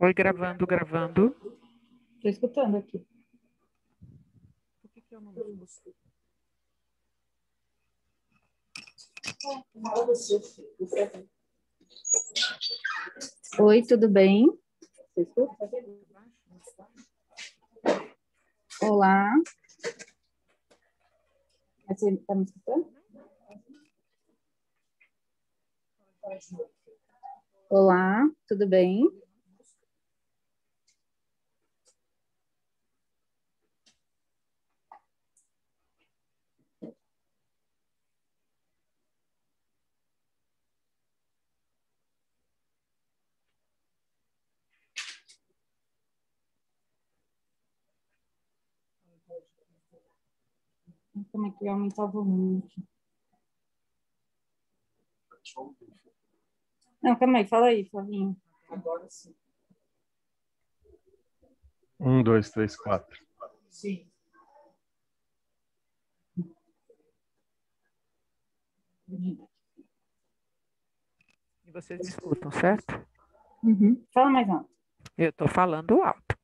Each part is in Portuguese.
Oi, gravando, gravando. Estou escutando aqui. Por que eu não escuto? Oi, tudo bem? Olá. Você está me escutando? Olá, tudo bem? Como é que eu ia aumentar o volume aqui? Não, calma aí, fala aí, Flavinho. Agora sim. 1, 2, 3, 4. Sim. E vocês me escutam, certo? Uhum. Fala mais alto. Eu estou falando alto.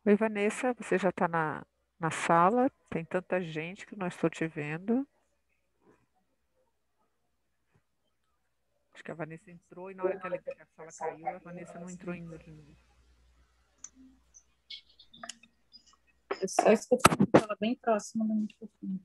Oi, Vanessa, você já está na sala? Tem tanta gente que não estou te vendo. Acho que a Vanessa entrou e na hora que a sala caiu, a Vanessa não entrou ainda de novo. Eu só escutando que fala bem próximo do microfone.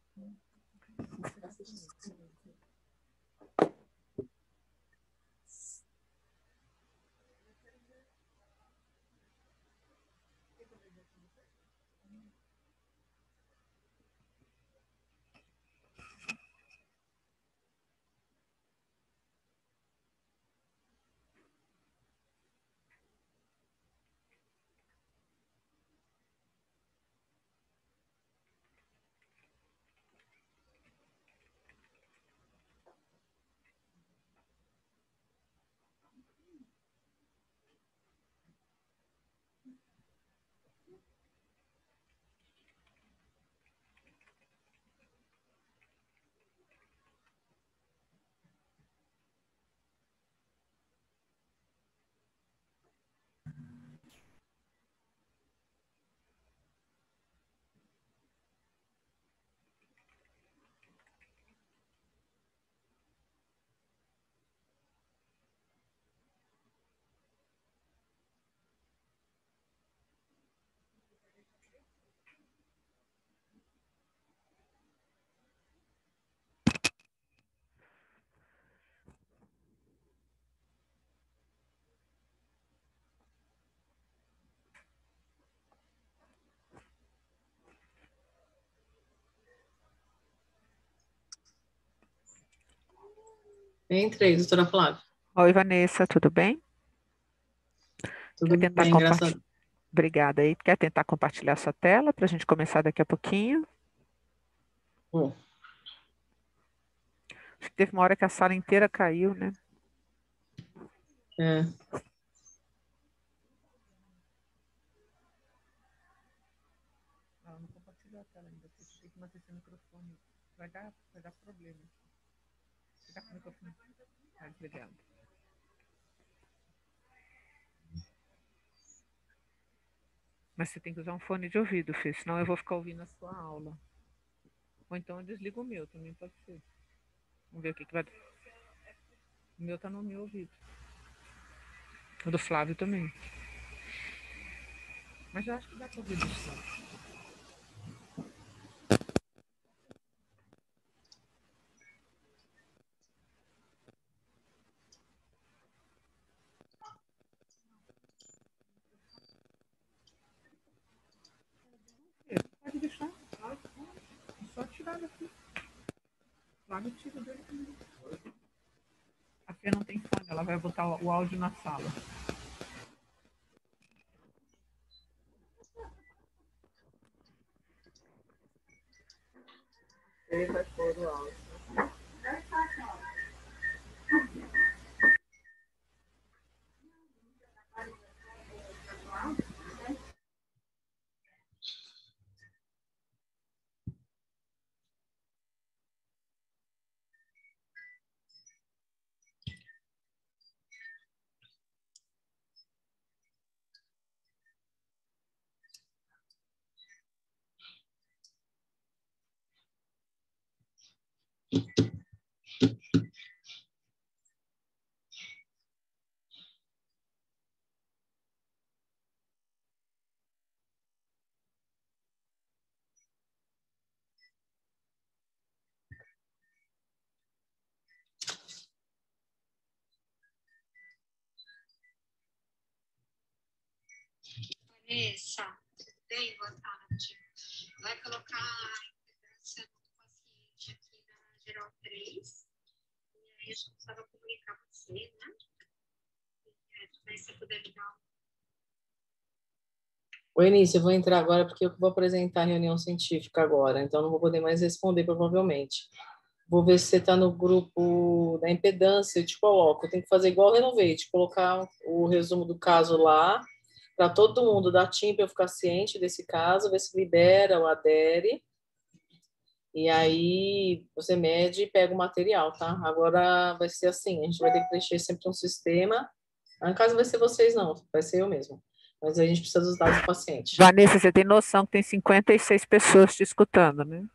Entrei, doutora Flávia. Oi, Vanessa, tudo bem? Tudo Quer tentar bem, graças a Deus. Obrigada aí. Quer tentar compartilhar sua tela para a gente começar daqui a pouquinho? Bom, Acho que teve uma hora que a sala inteira caiu, né? é, Não compartilhou a tela ainda. Você tem que manter seu microfone. Vai dar problema. Você está com o microfone desligado. Mas você tem que usar um fone de ouvido, Fê, senão eu vou ficar ouvindo a sua aula. Ou então eu desligo o meu, também pode ser. Vamos ver o que vai dar. O meu tá no meu ouvido. O do Flávio também. Mas eu acho que dá para ouvir do Flávio. Pode deixar. É só tirar daqui. Flávio tira dele também. A Fê não tem fone, ela vai botar o áudio na sala. ele vai pôr o áudio. Vanessa, tudo bem? Boa tarde. Vai colocar a impedância do paciente aqui na geral 3. E aí a gente precisava comunicar com você, né? Mas se puder me dar. Oi, Início, eu vou entrar agora porque eu vou apresentar a reunião científica agora, então não vou poder mais responder, provavelmente. Vou ver se você está no grupo da impedância, eu te coloco. Eu tenho que fazer igual o Renovate, colocar o resumo do caso lá, para todo mundo da TIM, para eu ficar ciente desse caso, ver se libera ou adere. E aí você mede e pega o material, tá? Agora vai ser assim, a gente vai ter que preencher sempre um sistema. No caso vai ser vocês não, vai ser eu mesmo. Mas a gente precisa dos dados do paciente. Vanessa, você tem noção que tem 56 pessoas te escutando, né?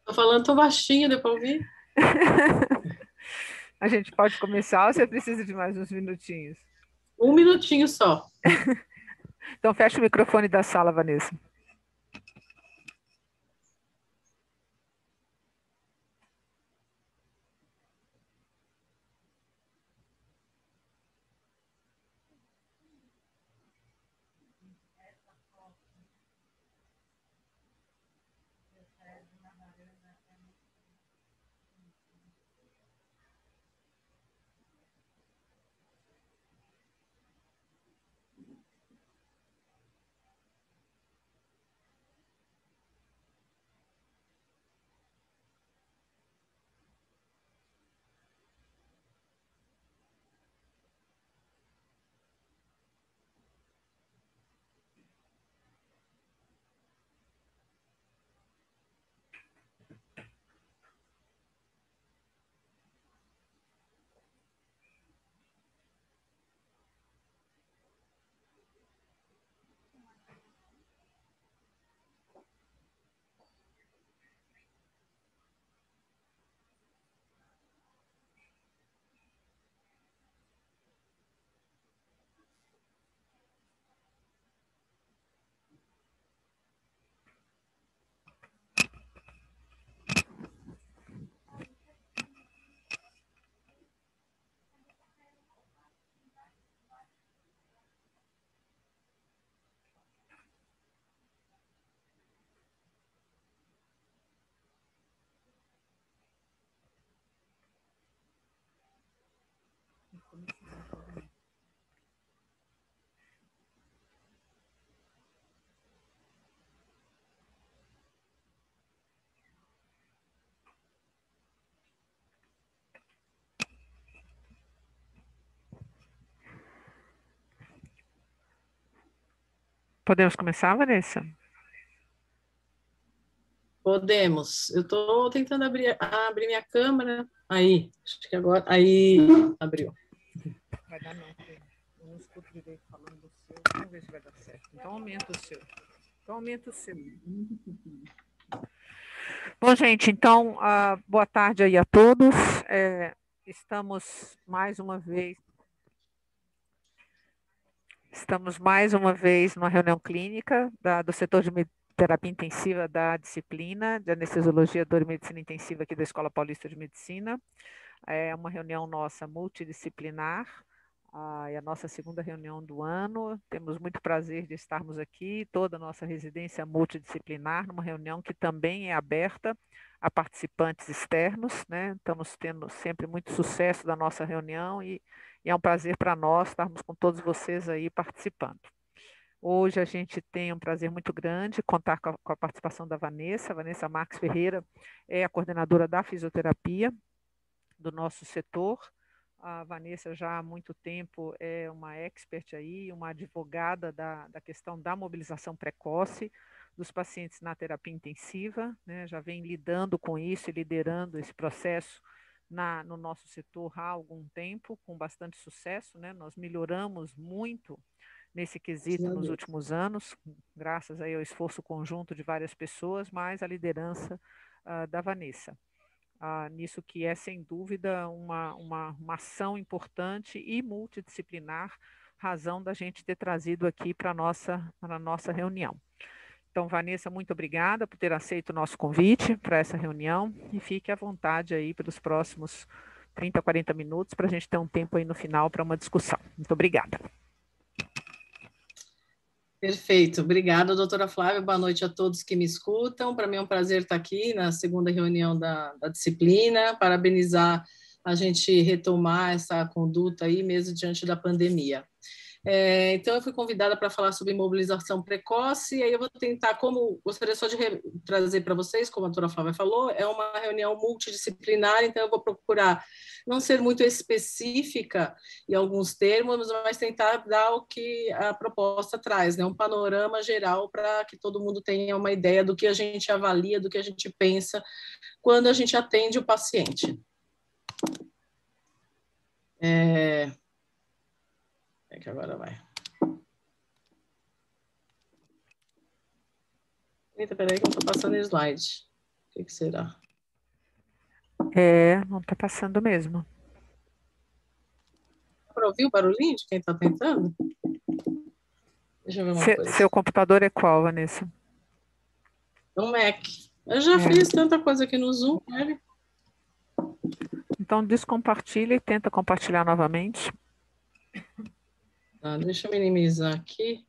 Tô falando tão baixinho, deu para ouvir? A gente pode começar ou você precisa de mais uns minutinhos? Um minutinho só. Então fecha o microfone da sala, Vanessa. Podemos começar, Vanessa? Podemos. Eu estou tentando abrir minha câmera. Aí, acho que agora. Aí, abriu. Vai dar não, porque eu não escuto direito falando do seu. Vamos ver se vai dar certo. Então aumenta o seu. Bom, gente, então, boa tarde aí a todos. Estamos mais uma vez numa reunião clínica do setor de terapia intensiva da disciplina de anestesiologia, dor e medicina intensiva aqui da Escola Paulista de Medicina. É uma reunião nossa multidisciplinar, é a nossa segunda reunião do ano. Temos muito prazer de estarmos aqui, toda a nossa residência multidisciplinar, numa reunião que também é aberta a participantes externos, né? Estamos tendo sempre muito sucesso da nossa reunião e é um prazer para nós estarmos com todos vocês aí participando. Hoje a gente tem um prazer muito grande contar com a participação da Vanessa Marques Ferreira é a coordenadora da fisioterapia do nosso setor. A Vanessa já há muito tempo é uma expert aí, uma advogada da questão da mobilização precoce dos pacientes na terapia intensiva, né? Já vem lidando com isso e liderando esse processo no nosso setor há algum tempo, com bastante sucesso, né? Nós melhoramos muito nesse quesito nos últimos anos, graças aí ao esforço conjunto de várias pessoas, mas a liderança da Vanessa. Nisso que é, sem dúvida, uma ação importante e multidisciplinar, razão da gente ter trazido aqui para a nossa reunião. Então, Vanessa, muito obrigada por ter aceito o nosso convite para essa reunião e fique à vontade aí pelos próximos 30, 40 minutos para a gente ter um tempo aí no final para uma discussão. Muito obrigada. Perfeito, obrigada, doutora Flávia, boa noite a todos que me escutam. Para mim é um prazer estar aqui na segunda reunião da disciplina, parabenizar a gente retomar essa conduta aí mesmo diante da pandemia. Então, eu fui convidada para falar sobre imobilização precoce, e aí eu vou tentar, gostaria só de trazer para vocês, como a doutora Flávia falou, é uma reunião multidisciplinar, então eu vou procurar não ser muito específica em alguns termos, mas tentar dar o que a proposta traz, né? Um panorama geral para que todo mundo tenha uma ideia do que a gente avalia, do que a gente pensa quando a gente atende o paciente. Que agora vai. Eita, peraí que eu estou passando slide. O que será? Não está passando mesmo. Para ouvir o barulhinho de quem está tentando? Deixa eu ver uma coisa. Seu computador é qual, Vanessa? Um Mac. Eu já fiz tanta coisa aqui no Zoom, né? Então, descompartilha e tenta compartilhar novamente. Deixa eu minimizar aqui.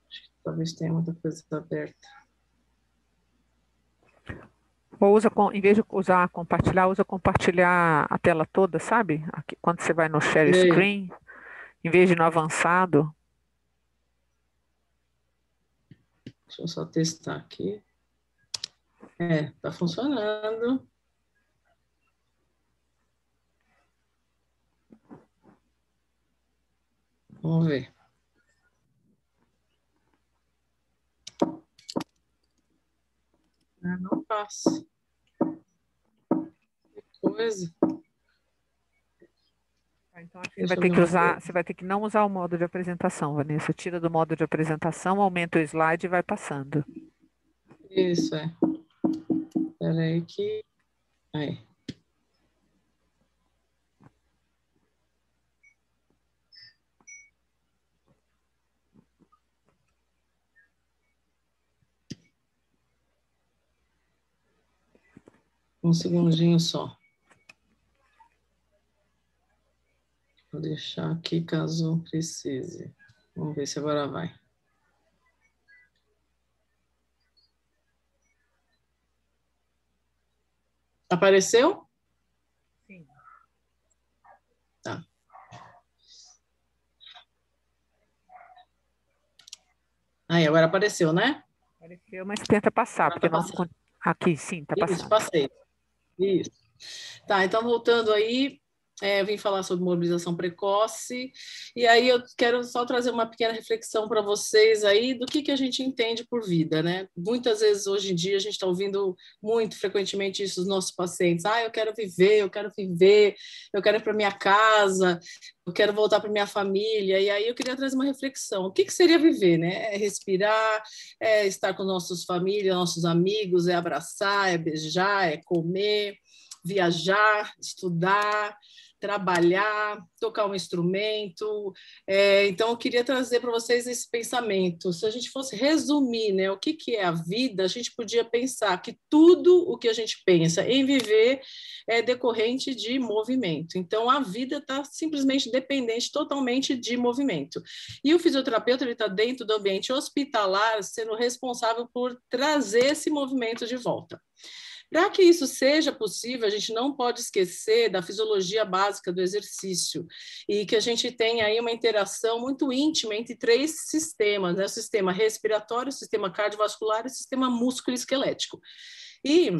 Acho que talvez tenha muita coisa aberta. Ou em vez de usar compartilhar, usa compartilhar a tela toda, sabe? Aqui, quando você vai no share screen, em vez de no avançado. Deixa eu só testar aqui. Tá funcionando. Vamos ver. Não passa. Que coisa. Então, acho que você vai ter que não usar o modo de apresentação, Vanessa. Tira do modo de apresentação, aumenta o slide e vai passando. Isso, Espera aí que... Aí. Um segundinho só. Vou deixar aqui caso precise. Vamos ver se agora vai. Apareceu? Sim. Tá. Aí, agora apareceu, né? Apareceu, mas tenta passar, porque não... Aqui, sim, está passando. Isso, passei. Isso. Tá, então voltando aí, eu vim falar sobre mobilização precoce, e aí eu quero só trazer uma pequena reflexão para vocês aí do que a gente entende por vida, né? Muitas vezes, hoje em dia, a gente está ouvindo muito frequentemente isso dos nossos pacientes. Eu quero viver, eu quero ir para minha casa, eu quero voltar para minha família, e aí eu queria trazer uma reflexão. O que seria viver, né? É respirar, é estar com nossos famílias, nossos amigos, é abraçar, é beijar, é comer, viajar, estudar, trabalhar, tocar um instrumento. Então, eu queria trazer para vocês esse pensamento. Se a gente fosse resumir, né, o que é a vida, a gente podia pensar que tudo o que a gente pensa em viver é decorrente de movimento. Então, a vida está simplesmente dependente totalmente de movimento. E o fisioterapeuta está dentro do ambiente hospitalar, sendo responsável por trazer esse movimento de volta. Para que isso seja possível, a gente não pode esquecer da fisiologia básica do exercício e que a gente tem aí uma interação muito íntima entre três sistemas, né? O sistema respiratório, o sistema cardiovascular e o sistema músculo-esquelético. E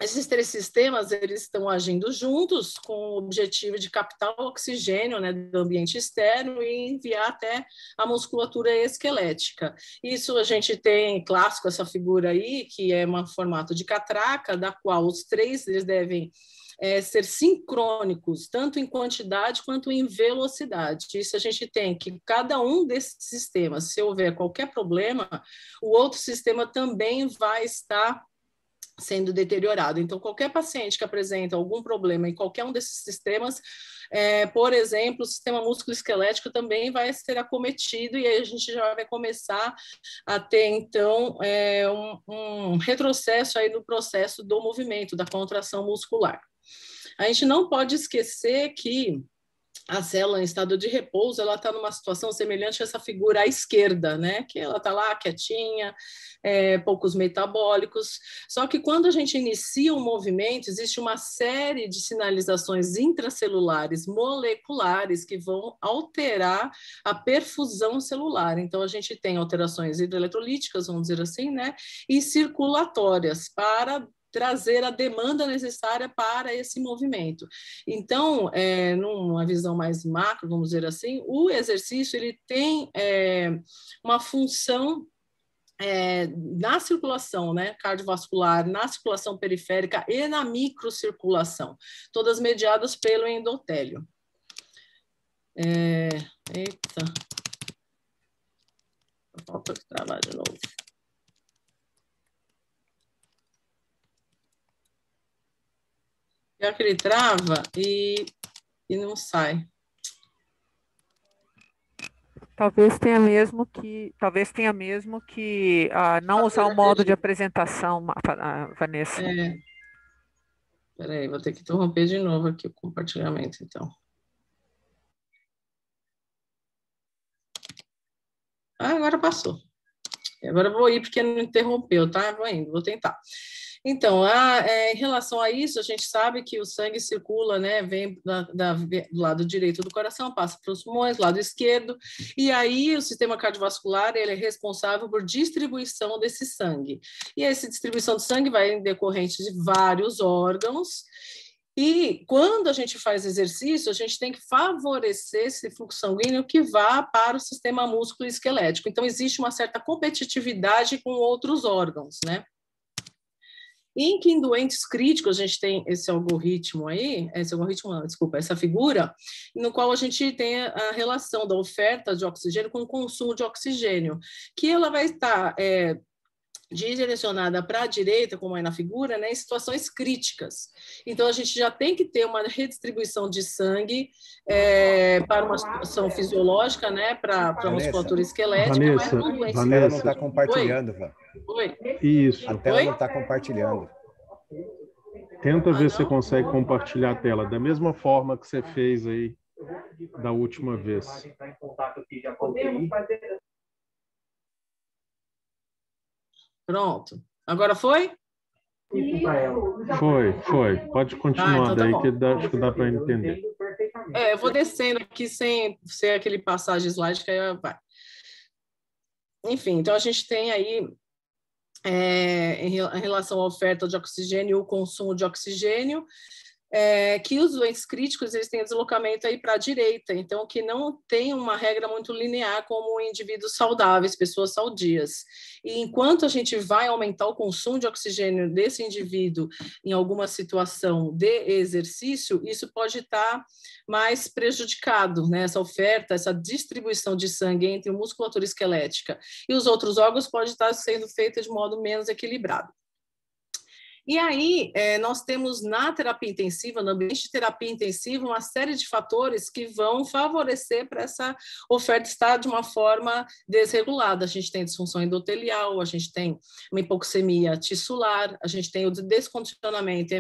Esses três sistemas, eles estão agindo juntos com o objetivo de captar o oxigênio, né, do ambiente externo e enviar até a musculatura esquelética. Isso a gente tem clássico essa figura aí, que é um formato de catraca, da qual os três eles devem ser sincrônicos, tanto em quantidade quanto em velocidade. Isso a gente tem que cada um desses sistemas, se houver qualquer problema, o outro sistema também vai estar sendo deteriorado. Então, qualquer paciente que apresenta algum problema em qualquer um desses sistemas, por exemplo, o sistema músculo-esquelético também vai ser acometido, e aí a gente já vai começar a ter, então, um retrocesso aí no processo do movimento, da contração muscular. A gente não pode esquecer que a célula em estado de repouso, ela está numa situação semelhante a essa figura à esquerda, né? Que ela está lá quietinha, poucos metabólicos. Só que quando a gente inicia um movimento, existe uma série de sinalizações intracelulares, moleculares, que vão alterar a perfusão celular. Então, a gente tem alterações hidroeletrolíticas, vamos dizer assim, né? E circulatórias para trazer a demanda necessária para esse movimento. Então, numa visão mais macro, vamos dizer assim, o exercício ele tem uma função na circulação, né, cardiovascular, na circulação periférica e na microcirculação, todas mediadas pelo endotélio. Eita, falta travar de novo. Pior que ele trava e não sai. Talvez tenha mesmo que não usar o modo de apresentação, Vanessa. Espera aí, vou ter que interromper de novo aqui o compartilhamento, então. Agora passou. Agora eu vou ir porque não interrompeu, tá? Vou indo, vou tentar. Então, em relação a isso, a gente sabe que o sangue circula, né, vem do lado direito do coração, passa para os pulmões, lado esquerdo, e aí o sistema cardiovascular ele é responsável por distribuição desse sangue. E essa distribuição de sangue vai em decorrente de vários órgãos, e quando a gente faz exercício, a gente tem que favorecer esse fluxo sanguíneo que vá para o sistema músculo-esquelético. Então, existe uma certa competitividade com outros órgãos, né? Em que em doentes críticos a gente tem esse algoritmo aí, essa figura, no qual a gente tem a relação da oferta de oxigênio com o consumo de oxigênio, que ela vai estar direcionada para a direita, como é na figura, né, em situações críticas. Então, a gente já tem que ter uma redistribuição de sangue para uma situação fisiológica, né, para a musculatura esquelética. Vanessa, a tela não está compartilhando, Van. Oi? Isso. A tela não está compartilhando. Tenta ver se você consegue compartilhar a tela, da mesma forma que você fez aí da última vez. Pronto. Agora foi? Foi. Pode continuar então tá daí, bom. que acho que dá para entender. Eu vou descendo aqui sem aquele passagem slide que aí vai. Enfim, então a gente tem aí, em relação à oferta de oxigênio e o consumo de oxigênio, que os doentes críticos eles têm deslocamento aí para a direita, então que não tem uma regra muito linear como indivíduos saudáveis, pessoas saudias. E enquanto a gente vai aumentar o consumo de oxigênio desse indivíduo em alguma situação de exercício, isso pode estar mais prejudicado, né? Essa oferta, essa distribuição de sangue entre a musculatura esquelética e os outros órgãos pode estar sendo feita de modo menos equilibrado. E aí, nós temos na terapia intensiva, no ambiente de terapia intensiva, uma série de fatores que vão favorecer para essa oferta estar de uma forma desregulada. A gente tem disfunção endotelial, a gente tem uma hipoxemia tissular, a gente tem o descondicionamento, a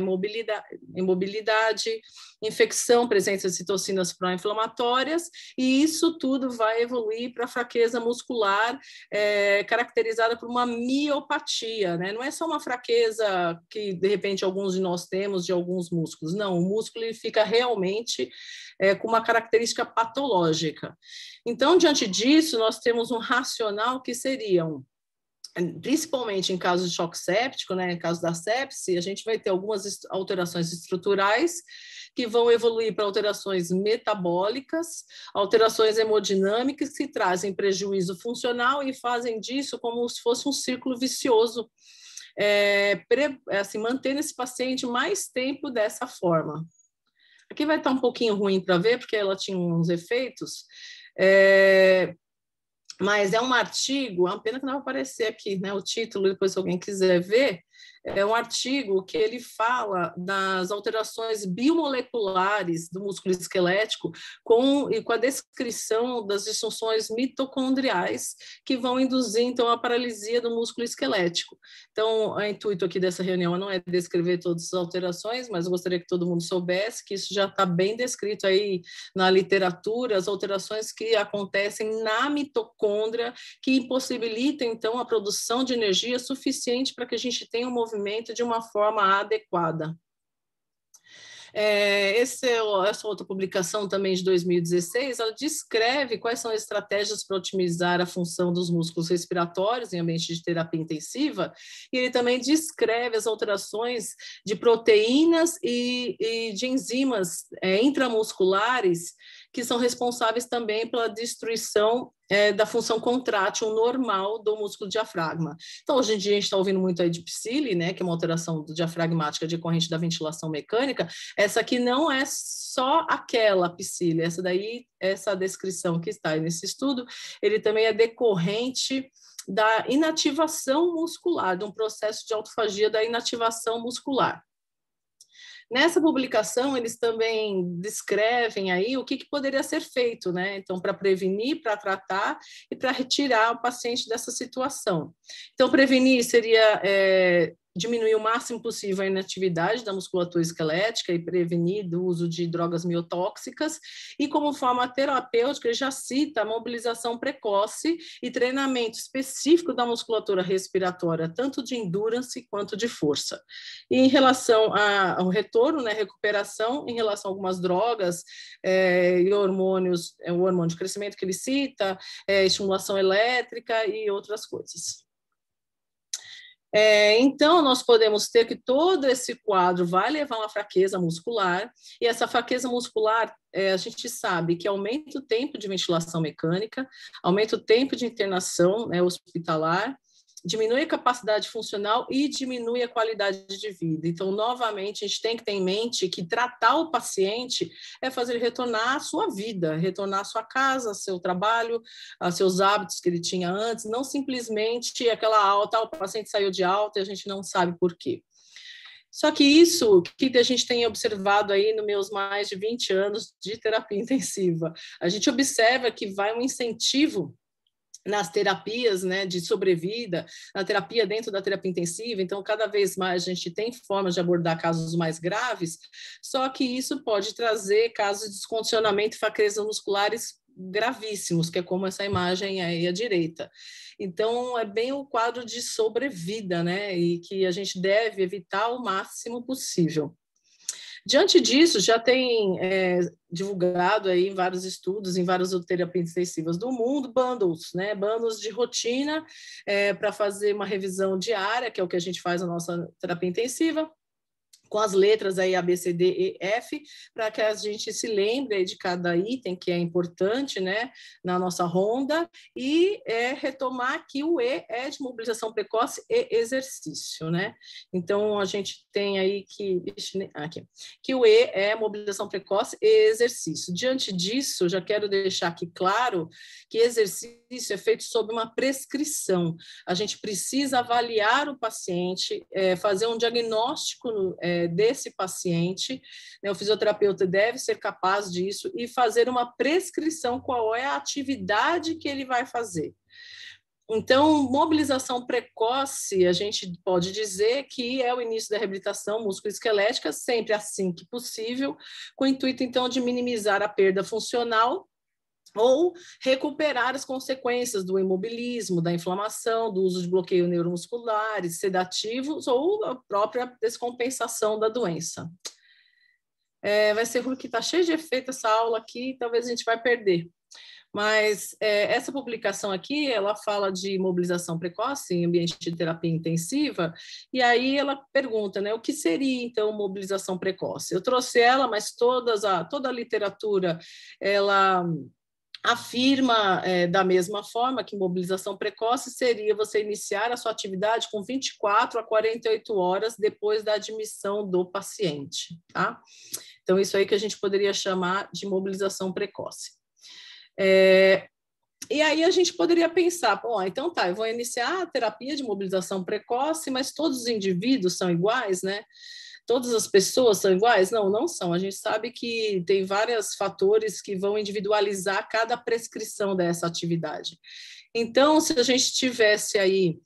imobilidade, infecção, presença de citocinas pró-inflamatórias, e isso tudo vai evoluir para a fraqueza muscular, caracterizada por uma miopatia, né? Não é só uma fraqueza que, de repente, alguns de nós temos de alguns músculos. Não, o músculo ele fica realmente com uma característica patológica. Então, diante disso, nós temos um racional que seriam principalmente em caso de choque séptico, né, em caso da sepse, a gente vai ter algumas alterações estruturais que vão evoluir para alterações metabólicas, alterações hemodinâmicas que trazem prejuízo funcional e fazem disso como se fosse um círculo vicioso, assim, mantendo esse paciente mais tempo dessa forma. Aqui vai estar um pouquinho ruim para ver, porque ela tinha uns efeitos, mas é um artigo, é uma pena que não vai aparecer aqui, né, o título, depois se alguém quiser ver, é um artigo que ele fala das alterações biomoleculares do músculo esquelético com a descrição das disfunções mitocondriais que vão induzir, então, a paralisia do músculo esquelético. Então, o intuito aqui dessa reunião não é descrever todas as alterações, mas eu gostaria que todo mundo soubesse que isso já está bem descrito aí na literatura, as alterações que acontecem na mitocôndria, que impossibilitam, então, a produção de energia suficiente para que a gente tenha um movimento de uma forma adequada. Essa outra publicação também de 2016, ela descreve quais são as estratégias para otimizar a função dos músculos respiratórios em ambiente de terapia intensiva, e ele também descreve as alterações de proteínas e de enzimas intramusculares que são responsáveis também pela destruição da função contrátil normal do músculo diafragma. Então, hoje em dia, a gente está ouvindo muito aí de PSILI, né, que é uma alteração diafragmática decorrente da ventilação mecânica. Essa aqui não é só aquela PSILI, essa descrição que está aí nesse estudo, ele também é decorrente da inativação muscular, de um processo de autofagia da inativação muscular. Nessa publicação, eles também descrevem aí o que poderia ser feito, né? Então, para prevenir, para tratar e para retirar o paciente dessa situação. Então, prevenir seria diminuir o máximo possível a inatividade da musculatura esquelética e prevenir do uso de drogas miotóxicas. E, como forma terapêutica, ele já cita a mobilização precoce e treinamento específico da musculatura respiratória, tanto de endurance quanto de força. E em relação ao retorno, né, recuperação, em relação a algumas drogas e hormônios, o hormônio de crescimento que ele cita, estimulação elétrica e outras coisas. Então, nós podemos ter que todo esse quadro vai levar a uma fraqueza muscular, e essa fraqueza muscular, a gente sabe que aumenta o tempo de ventilação mecânica, aumenta o tempo de internação hospitalar, diminui a capacidade funcional e diminui a qualidade de vida. Então, novamente, a gente tem que ter em mente que tratar o paciente é fazer ele retornar à sua vida, retornar à sua casa, ao seu trabalho, aos seus hábitos que ele tinha antes, não simplesmente aquela alta, o paciente saiu de alta e a gente não sabe por quê. Só que isso que a gente tem observado aí nos meus mais de 20 anos de terapia intensiva, a gente observa que vai um incentivo nas terapias, né, de sobrevida, na terapia dentro da terapia intensiva. Então, cada vez mais a gente tem formas de abordar casos mais graves, só que isso pode trazer casos de descondicionamento e fraquezas musculares gravíssimos, que é como essa imagem aí à direita. Então, é bem o quadro de sobrevida, né, e que a gente deve evitar o máximo possível. Diante disso, já tem divulgado aí em vários estudos, em várias terapias intensivas do mundo, bundles, né? Bundles de rotina para fazer uma revisão diária, que é o que a gente faz na nossa terapia intensiva, com as letras aí A, B, C, D, E, F, para que a gente se lembre aí de cada item que é importante, né, na nossa ronda, e retomar que o E é de mobilização precoce e exercício, né? Então, a gente tem aí que o E é mobilização precoce e exercício. Diante disso, já quero deixar aqui claro que exercício é feito sob uma prescrição. A gente precisa avaliar o paciente, fazer um diagnóstico desse paciente, né? O fisioterapeuta deve ser capaz disso e fazer uma prescrição qual é a atividade que ele vai fazer. Então, mobilização precoce, a gente pode dizer que é o início da reabilitação musculoesquelética, sempre assim que possível, com o intuito, então, de minimizar a perda funcional ou recuperar as consequências do imobilismo, da inflamação, do uso de bloqueio neuromusculares, sedativos ou a própria descompensação da doença. Vai ser ruim que está cheio de efeito essa aula aqui, talvez a gente vai perder. Mas essa publicação aqui, ela fala de mobilização precoce em ambiente de terapia intensiva, e aí ela pergunta, né, o que seria, então, mobilização precoce? Eu trouxe ela, mas toda a literatura, ela afirma da mesma forma que mobilização precoce seria você iniciar a sua atividade com 24 a 48 horas depois da admissão do paciente, tá? Então, isso aí que a gente poderia chamar de mobilização precoce. E aí a gente poderia pensar, bom, então tá, eu vou iniciar a terapia de mobilização precoce, mas todos os indivíduos são iguais, né? Todas as pessoas são iguais? Não, não são. A gente sabe que tem vários fatores que vão individualizar cada prescrição dessa atividade. Então, se a gente tivesse aí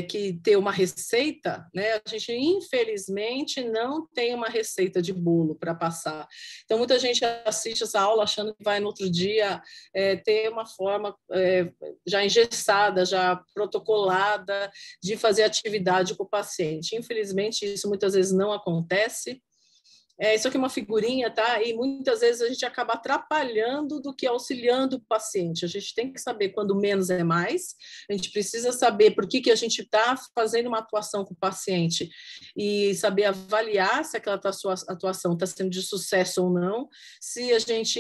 que ter uma receita, né? A gente, infelizmente, não tem uma receita de bolo para passar. Então, muita gente assiste essa aula achando que vai, no outro dia, ter uma forma já engessada, já protocolada de fazer atividade com o paciente. Infelizmente, isso muitas vezes não acontece. Isso aqui é uma figurinha, tá? E muitas vezes a gente acaba atrapalhando do que auxiliando o paciente. A gente tem que saber quando menos é mais, a gente precisa saber por que a gente está fazendo uma atuação com o paciente e saber avaliar se aquela atuação está sendo de sucesso ou não, se a gente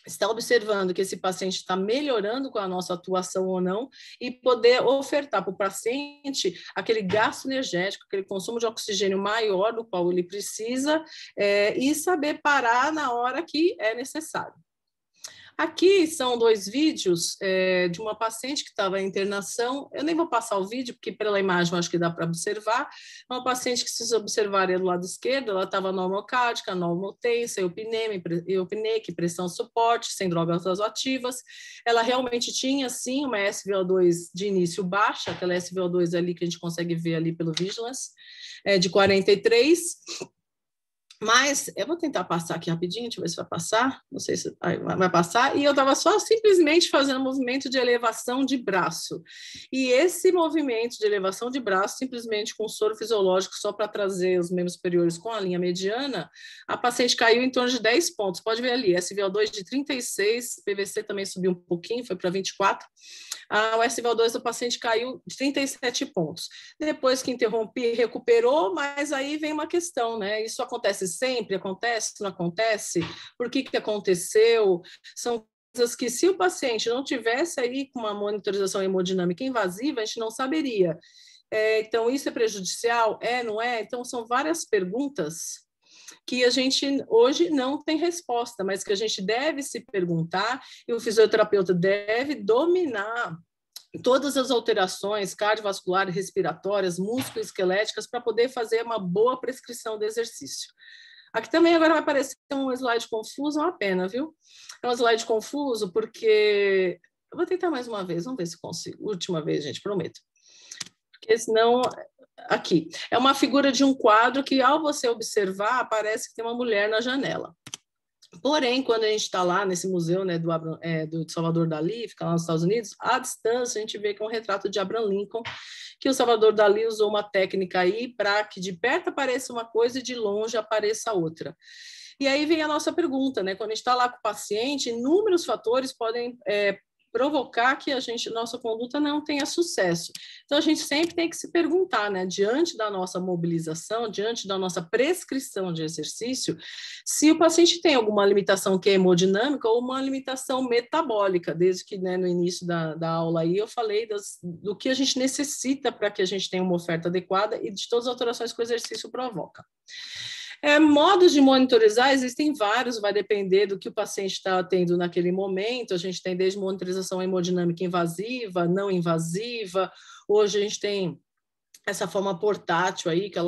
está observando que esse paciente está melhorando com a nossa atuação ou não, e poder ofertar para o paciente aquele gasto energético, aquele consumo de oxigênio maior do qual ele precisa, e saber parar na hora que é necessário. Aqui são 2 vídeos de uma paciente que estava em internação. Eu nem vou passar o vídeo, porque pela imagem eu acho que dá para observar. Uma paciente que, se vocês observarem do lado esquerdo, ela estava normocárdica, normotensa, eupneic, pressão suporte, sem drogas vasoativas. Ela realmente tinha, sim, uma SVO2 de início baixa, aquela SVO2 ali que a gente consegue ver ali pelo Vigilance, de 43. Mas eu vou tentar passar aqui rapidinho, deixa eu ver se vai passar, não sei se vai passar, e eu estava só simplesmente fazendo um movimento de elevação de braço, e esse movimento de elevação de braço, simplesmente com soro fisiológico, só para trazer os membros superiores com a linha mediana, a paciente caiu em torno de 10 pontos, pode ver ali, SVO2 de 36, PVC também subiu um pouquinho, foi para 24, o SVO2 do paciente caiu de 37 pontos. Depois que interrompi, recuperou, mas aí vem uma questão, né? Isso acontece sempre? Acontece? Não acontece? Por que aconteceu? São coisas que, se o paciente não tivesse aí com uma monitorização hemodinâmica invasiva, a gente não saberia. Então, isso é prejudicial? Não é? Então, são várias perguntas que a gente hoje não tem resposta, mas que a gente deve se perguntar, e o fisioterapeuta deve dominar todas as alterações cardiovasculares, respiratórias, musculoesqueléticas, para poder fazer uma boa prescrição do exercício. Aqui também agora vai aparecer um slide confuso, é uma pena, viu? É um slide confuso porque... Eu vou tentar mais uma vez, vamos ver se consigo. Última vez, gente, prometo. Porque senão... Aqui, é uma figura de um quadro que, ao você observar, parece que tem uma mulher na janela. Porém, quando a gente está lá nesse museu, né, do Salvador Dalí, fica lá nos Estados Unidos, à distância a gente vê que é um retrato de Abraham Lincoln, que o Salvador Dalí usou uma técnica aí para que de perto apareça uma coisa e de longe apareça outra. E aí vem a nossa pergunta, né? Quando a gente está lá com o paciente, inúmeros fatores podem provocar que nossa conduta não tenha sucesso. Então, a gente sempre tem que se perguntar, né, diante da nossa mobilização, diante da nossa prescrição de exercício, se o paciente tem alguma limitação que é hemodinâmica ou uma limitação metabólica, desde que, né, no início da aula aí eu falei do que a gente necessita para que a gente tenha uma oferta adequada e de todas as alterações que o exercício provoca. Modos de monitorizar existem vários, vai depender do que o paciente está tendo naquele momento. A gente tem desde monitorização hemodinâmica invasiva, não invasiva. Hoje a gente tem essa forma portátil aí, que a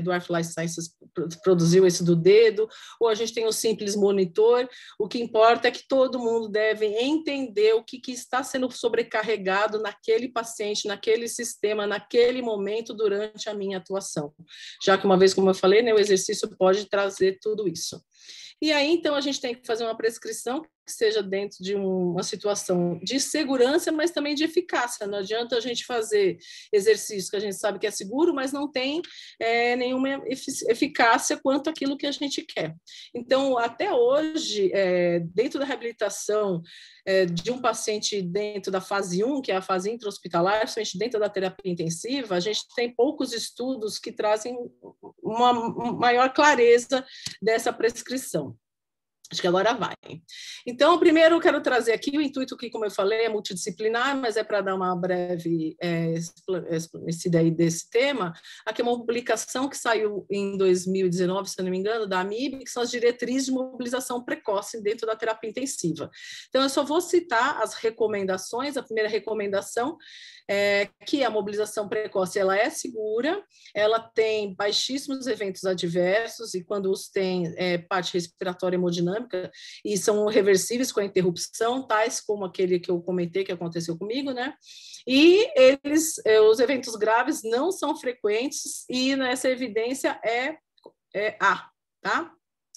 Dwarf Life Sciences produziu esse do dedo, ou a gente tem o simples monitor. O que importa é que todo mundo deve entender o que está sendo sobrecarregado naquele paciente, naquele sistema, naquele momento, durante a minha atuação. Já que, uma vez, como eu falei, né, o exercício pode trazer tudo isso. E aí, então, a gente tem que fazer uma prescrição, que seja dentro de uma situação de segurança, mas também de eficácia. Não adianta a gente fazer exercício que a gente sabe que é seguro, mas não tem nenhuma eficácia quanto àquilo que a gente quer. Então, até hoje, dentro da reabilitação de um paciente dentro da fase 1, que é a fase intra-hospitalar, principalmente dentro da terapia intensiva, a gente tem poucos estudos que trazem uma maior clareza dessa prescrição. Acho que agora vai. Então, primeiro eu quero trazer aqui o intuito que, como eu falei, é multidisciplinar, mas é para dar uma breve esclarecida aí desse tema. Aqui é uma publicação que saiu em 2019, se eu não me engano, da AMIB, que são as diretrizes de mobilização precoce dentro da terapia intensiva. Então, eu só vou citar as recomendações. A primeira recomendação é que a mobilização precoce ela é segura, ela tem baixíssimos eventos adversos, e quando os tem parte respiratória hemodinâmica, e são reversíveis com a interrupção, tais como aquele que eu comentei que aconteceu comigo, né? E os eventos graves não são frequentes, e essa evidência é A, tá?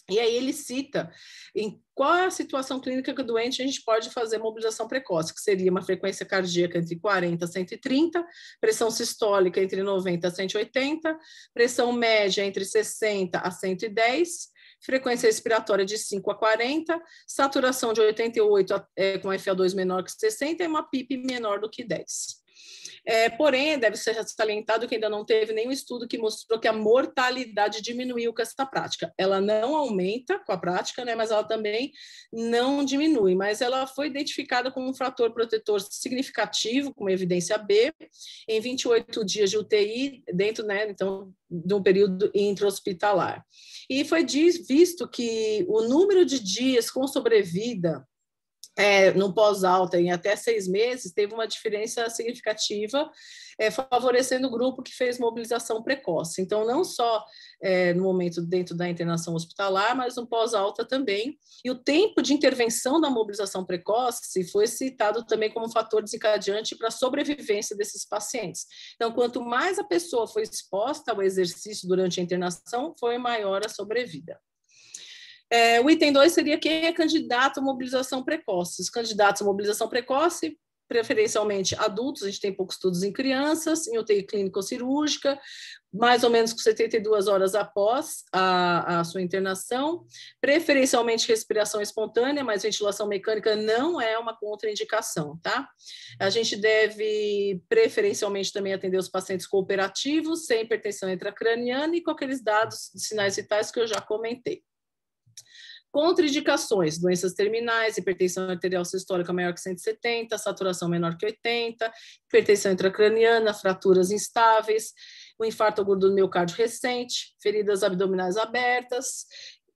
E aí ele cita em qual é a situação clínica que o doente a gente pode fazer mobilização precoce, que seria uma frequência cardíaca entre 40 a 130, pressão sistólica entre 90 a 180, pressão média entre 60 a 110, frequência respiratória de 5 a 40, saturação de 88 com FA2 menor que 60 e uma PIP menor do que 10. Porém, deve ser salientado que ainda não teve nenhum estudo que mostrou que a mortalidade diminuiu com essa prática. Ela não aumenta com a prática, né, mas ela também não diminui, mas ela foi identificada como um fator protetor significativo, com evidência B, em 28 dias de UTI, dentro, né, então, de um período intra-hospitalar. E foi visto que o número de dias com sobrevida no pós-alta, em até 6 meses, teve uma diferença significativa, favorecendo o grupo que fez mobilização precoce. Então, não só no momento dentro da internação hospitalar, mas no pós-alta também. E o tempo de intervenção da mobilização precoce foi citado também como um fator desencadeante para a sobrevivência desses pacientes. Então, quanto mais a pessoa foi exposta ao exercício durante a internação, foi maior a sobrevida. O item 2 seria quem é candidato à mobilização precoce. Os candidatos à mobilização precoce, preferencialmente adultos, a gente tem poucos estudos em crianças, em UTI clínica ou cirúrgica, mais ou menos com 72 horas após a sua internação, preferencialmente respiração espontânea, mas ventilação mecânica não é uma contraindicação, tá? A gente deve preferencialmente também atender os pacientes cooperativos, sem hipertensão intracraniana e com aqueles dados de sinais vitais que eu já comentei. Contraindicações, doenças terminais, hipertensão arterial sistólica maior que 170, saturação menor que 80, hipertensão intracraniana, fraturas instáveis, o infarto agudo do miocárdio recente, feridas abdominais abertas.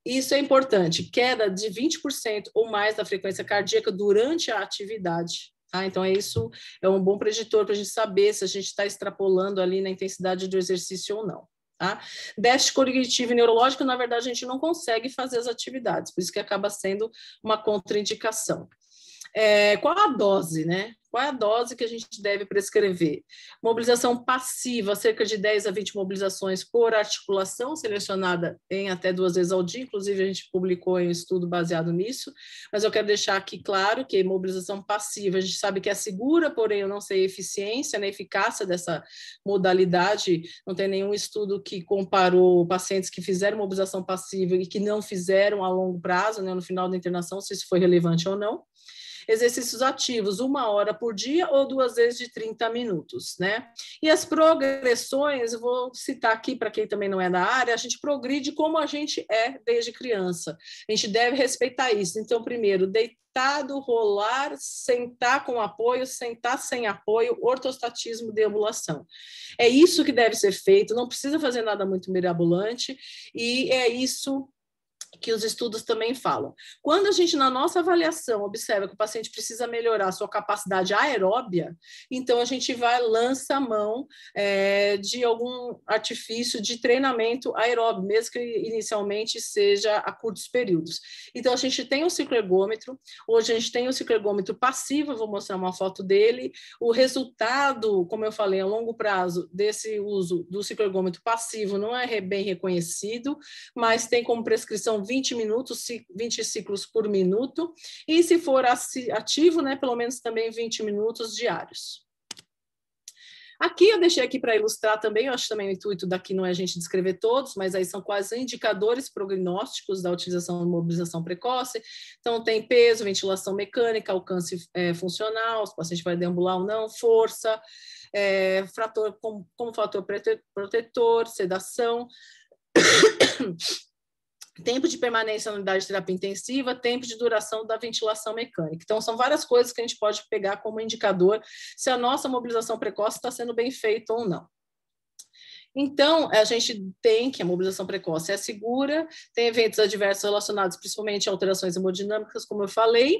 Isso é importante, queda de 20% ou mais da frequência cardíaca durante a atividade. Tá? Então, isso é um bom preditor para a gente saber se a gente está extrapolando ali na intensidade do exercício ou não. Tá? Déficit cognitivo e neurológico, na verdade, a gente não consegue fazer as atividades, por isso que acaba sendo uma contraindicação. Qual a dose, né? Qual é a dose que a gente deve prescrever? Mobilização passiva, cerca de 10 a 20 mobilizações por articulação, selecionada em até 2 vezes ao dia, inclusive a gente publicou um estudo baseado nisso, mas eu quero deixar aqui claro que mobilização passiva, a gente sabe que é segura, porém eu não sei a eficiência, né, a eficácia dessa modalidade, não tem nenhum estudo que comparou pacientes que fizeram mobilização passiva e que não fizeram a longo prazo, né, no final da internação, se isso foi relevante ou não. Exercícios ativos, 1 hora por dia ou 2 vezes de 30 minutos, né? E as progressões, eu vou citar aqui para quem também não é da área, a gente progride como a gente é desde criança. A gente deve respeitar isso. Então, primeiro, deitado, rolar, sentar com apoio, sentar sem apoio, ortostatismo, deambulação. É isso que deve ser feito, não precisa fazer nada muito mirabolante, e é isso que os estudos também falam. Quando a gente, na nossa avaliação, observa que o paciente precisa melhorar a sua capacidade aeróbia, então a gente lança a mão de algum artifício de treinamento aeróbio, mesmo que inicialmente seja a curtos períodos. Então, a gente tem o cicloergômetro, hoje a gente tem o cicloergômetro passivo, eu vou mostrar uma foto dele. O resultado, como eu falei, a longo prazo desse uso do cicloergômetro passivo não é bem reconhecido, mas tem como prescrição são 20 minutos, 20 ciclos por minuto, e se for ativo, né, pelo menos também 20 minutos diários. Aqui eu deixei aqui para ilustrar também, eu acho também o intuito daqui não é a gente descrever todos, mas aí são quase indicadores prognósticos da utilização de mobilização precoce. Então tem peso, ventilação mecânica, alcance funcional, se o paciente vai deambular ou não, força, fator, como fator protetor, sedação, tempo de permanência na unidade de terapia intensiva, tempo de duração da ventilação mecânica. Então, são várias coisas que a gente pode pegar como indicador se a nossa mobilização precoce está sendo bem feita ou não. Então, a gente tem que a mobilização precoce é segura, tem eventos adversos relacionados principalmente a alterações hemodinâmicas, como eu falei,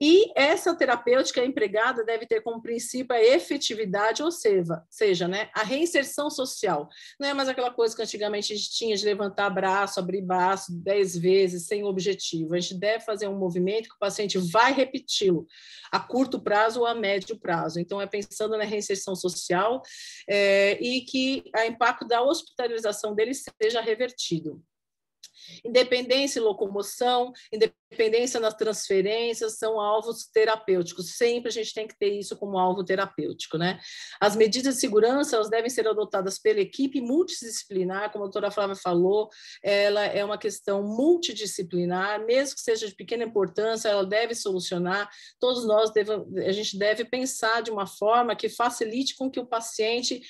e essa terapêutica empregada deve ter como princípio a efetividade, ou seja, né, a reinserção social. Não é mais aquela coisa que antigamente a gente tinha de levantar braço, abrir braço 10 vezes, sem objetivo. A gente deve fazer um movimento que o paciente vai repeti-lo a curto prazo ou a médio prazo. Então, é pensando na reinserção social e que a impacto da hospitalização dele seja revertido. Independência e locomoção, independência nas transferências são alvos terapêuticos. Sempre a gente tem que ter isso como alvo terapêutico, né? As medidas de segurança, elas devem ser adotadas pela equipe multidisciplinar, como a doutora Flávia falou, ela é uma questão multidisciplinar, mesmo que seja de pequena importância, ela deve solucionar. Todos nós a gente deve pensar de uma forma que facilite com que o paciente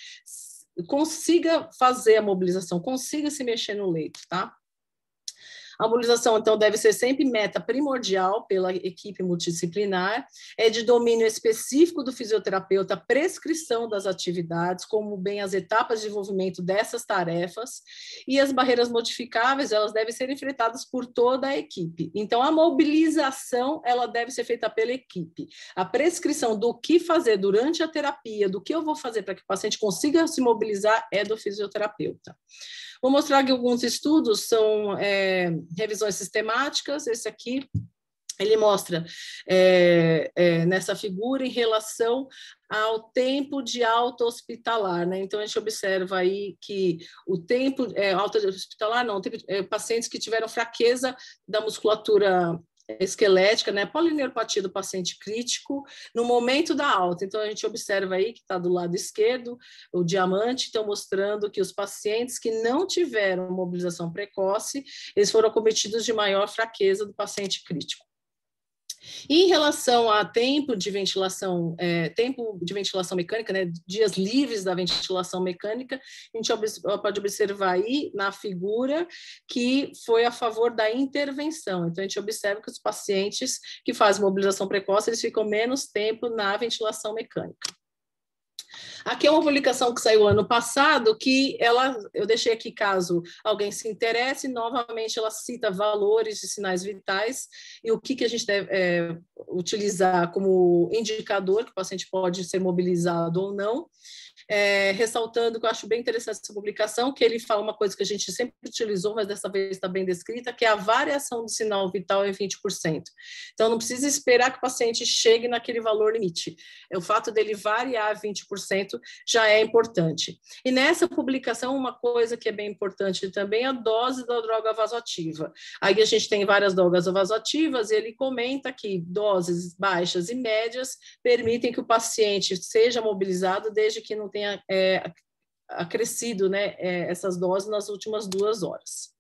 consiga fazer a mobilização, consiga se mexer no leito, tá? A mobilização, então, deve ser sempre meta primordial pela equipe multidisciplinar, é de domínio específico do fisioterapeuta, a prescrição das atividades, como bem as etapas de desenvolvimento dessas tarefas, e as barreiras modificáveis, elas devem ser enfrentadas por toda a equipe. Então, a mobilização, ela deve ser feita pela equipe. A prescrição do que fazer durante a terapia, do que eu vou fazer para que o paciente consiga se mobilizar, é do fisioterapeuta. Vou mostrar aqui alguns estudos, são revisões sistemáticas. Esse aqui, ele mostra nessa figura em relação ao tempo de alta hospitalar, né? Então, a gente observa aí que o tempo alta hospitalar, não, pacientes que tiveram fraqueza da musculatura esquelética, né, polineuropatia do paciente crítico, no momento da alta. Então, a gente observa aí que está do lado esquerdo, o diamante, então mostrando que os pacientes que não tiveram mobilização precoce, eles foram acometidos de maior fraqueza do paciente crítico. E em relação a tempo de ventilação mecânica, né, dias livres da ventilação mecânica, a gente pode observar aí na figura que foi a favor da intervenção. Então, a gente observa que os pacientes que fazem mobilização precoce, eles ficam menos tempo na ventilação mecânica. Aqui é uma publicação que saiu ano passado, que eu deixei aqui caso alguém se interesse, novamente ela cita valores de sinais vitais e o que a gente deve utilizar como indicador, que o paciente pode ser mobilizado ou não. Ressaltando que eu acho bem interessante essa publicação, que ele fala uma coisa que a gente sempre utilizou, mas dessa vez está bem descrita, que é a variação do sinal vital em 20%. Então, não precisa esperar que o paciente chegue naquele valor limite. O fato dele variar 20% já é importante. E nessa publicação, uma coisa que é bem importante também é a dose da droga vasoativa. Aí a gente tem várias drogas vasoativas, e ele comenta que doses baixas e médias permitem que o paciente seja mobilizado desde que não tenha acrescido, né, essas doses nas últimas 2 horas.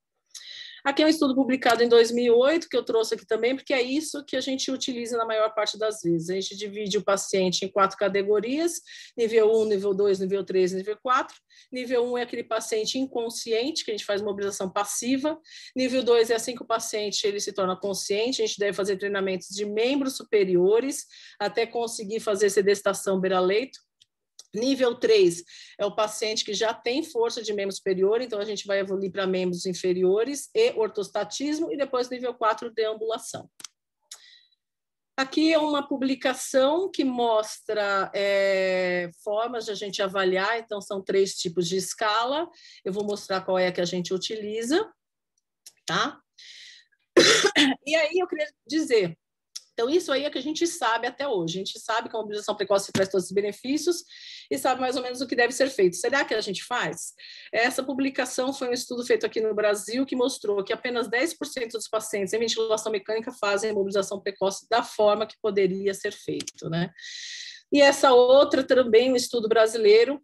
Aqui é um estudo publicado em 2008, que eu trouxe aqui também, porque é isso que a gente utiliza na maior parte das vezes. A gente divide o paciente em 4 categorias, nível 1, nível 2, nível 3, nível 4. Nível 1 é aquele paciente inconsciente, que a gente faz mobilização passiva. Nível 2 é assim que o paciente ele se torna consciente, a gente deve fazer treinamentos de membros superiores, até conseguir fazer sedestação beira-leito. Nível 3 é o paciente que já tem força de membro superior, então a gente vai evoluir para membros inferiores e ortostatismo, e depois nível 4, deambulação. Aqui é uma publicação que mostra formas de a gente avaliar, então são 3 tipos de escala, eu vou mostrar qual é a que a gente utiliza, tá? E aí eu queria dizer Então, isso aí é que a gente sabe até hoje. A gente sabe que a mobilização precoce traz todos os benefícios e sabe mais ou menos o que deve ser feito. Será que a gente faz? Essa publicação foi um estudo feito aqui no Brasil que mostrou que apenas 10% dos pacientes em ventilação mecânica fazem a mobilização precoce da forma que poderia ser feito, né? E essa outra também, um estudo brasileiro,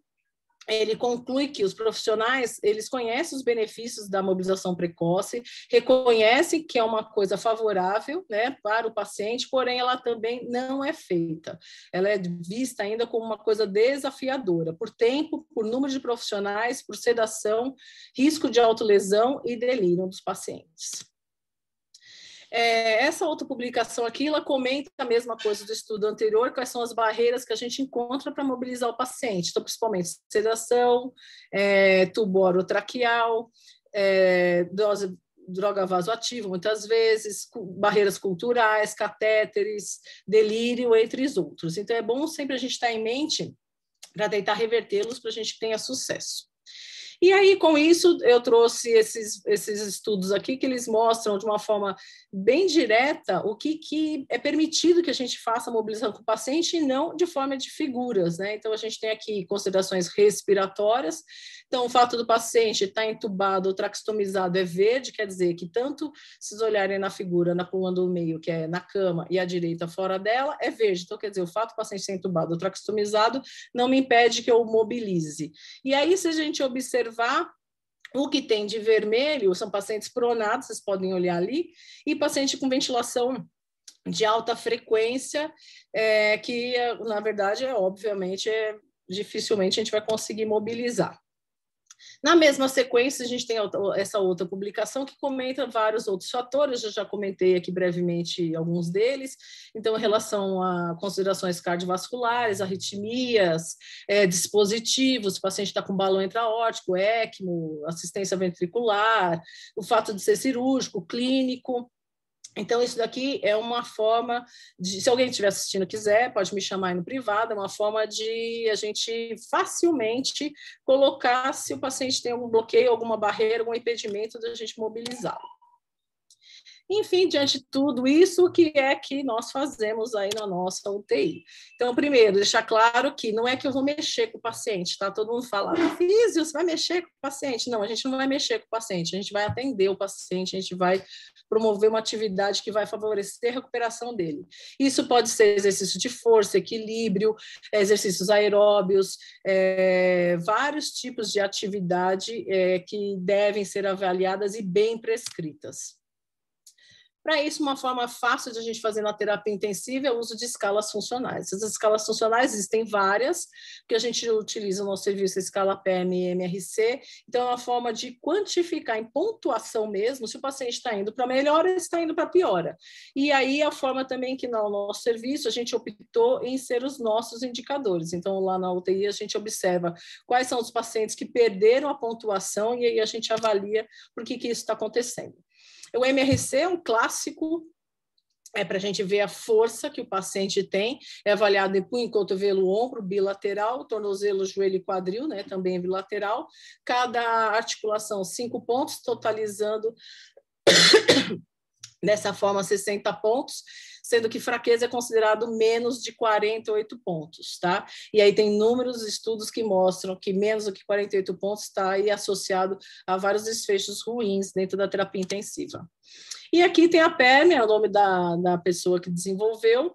ele conclui que os profissionais, eles conhecem os benefícios da mobilização precoce, reconhecem que é uma coisa favorável, né, para o paciente, porém ela também não é feita. Ela é vista ainda como uma coisa desafiadora, por tempo, por número de profissionais, por sedação, risco de autolesão e delírio dos pacientes. Essa outra publicação aqui, ela comenta a mesma coisa do estudo anterior, quais são as barreiras que a gente encontra para mobilizar o paciente, então, principalmente sedação, tubo orotraqueal, droga vasoativa, muitas vezes, barreiras culturais, catéteres, delírio, entre os outros. Então, é bom sempre a gente estar em mente para tentar revertê-los para a gente tenha sucesso. E aí, com isso, eu trouxe esses estudos aqui que eles mostram de uma forma bem direta o que é permitido que a gente faça a mobilização com o paciente e não de forma de figuras, né? Então, a gente tem aqui considerações respiratórias. Então, o fato do paciente estar entubado ou traqueostomizado é verde, quer dizer que tanto, se vocês olharem na figura, na coluna do meio, que é na cama, e a direita fora dela, é verde. Então, quer dizer, o fato do paciente ser entubado ou traqueostomizado não me impede que eu o mobilize. E aí, se a gente observar, o que tem de vermelho são pacientes pronados, vocês podem olhar ali, e paciente com ventilação de alta frequência, que, na verdade, obviamente, dificilmente a gente vai conseguir mobilizar. Na mesma sequência, a gente tem essa outra publicação que comenta vários outros fatores, eu já comentei aqui brevemente alguns deles, então, em relação a considerações cardiovasculares, arritmias, dispositivos, o paciente está com balão intra-aórtico, ECMO, assistência ventricular, o fato de ser cirúrgico, clínico. Então, isso daqui é uma forma de, se alguém estiver assistindo quiser, pode me chamar aí no privado, é uma forma de a gente facilmente colocar se o paciente tem algum bloqueio, alguma barreira, algum impedimento da gente mobilizá-lo. Enfim, diante de tudo isso, o que é que nós fazemos aí na nossa UTI? Então, primeiro, deixar claro que não é que eu vou mexer com o paciente, tá? Todo mundo fala, físio, você vai mexer com o paciente? Não, a gente não vai mexer com o paciente, a gente vai atender o paciente, a gente vai promover uma atividade que vai favorecer a recuperação dele. Isso pode ser exercício de força, equilíbrio, exercícios aeróbios, vários tipos de atividade que devem ser avaliadas e bem prescritas. Para isso, uma forma fácil de a gente fazer na terapia intensiva é o uso de escalas funcionais. Essas escalas funcionais existem várias, que a gente utiliza no nosso serviço a escala PEM e MRC, então é uma forma de quantificar em pontuação mesmo se o paciente está indo para melhora ou está indo para piora. E aí a forma também que no nosso serviço a gente optou em ser os nossos indicadores. Então, lá na UTI a gente observa quais são os pacientes que perderam a pontuação e aí a gente avalia por que isso está acontecendo. O MRC é um clássico, para a gente ver a força que o paciente tem, é avaliado em punho, cotovelo, ombro, bilateral, tornozelo, joelho e quadril, né, também é bilateral, cada articulação 5 pontos, totalizando dessa forma 60 pontos, sendo que fraqueza é considerado menos de 48 pontos, tá? E aí tem inúmeros estudos que mostram que menos do que 48 pontos está aí associado a vários desfechos ruins dentro da terapia intensiva. E aqui tem a PERM, é o nome da pessoa que desenvolveu,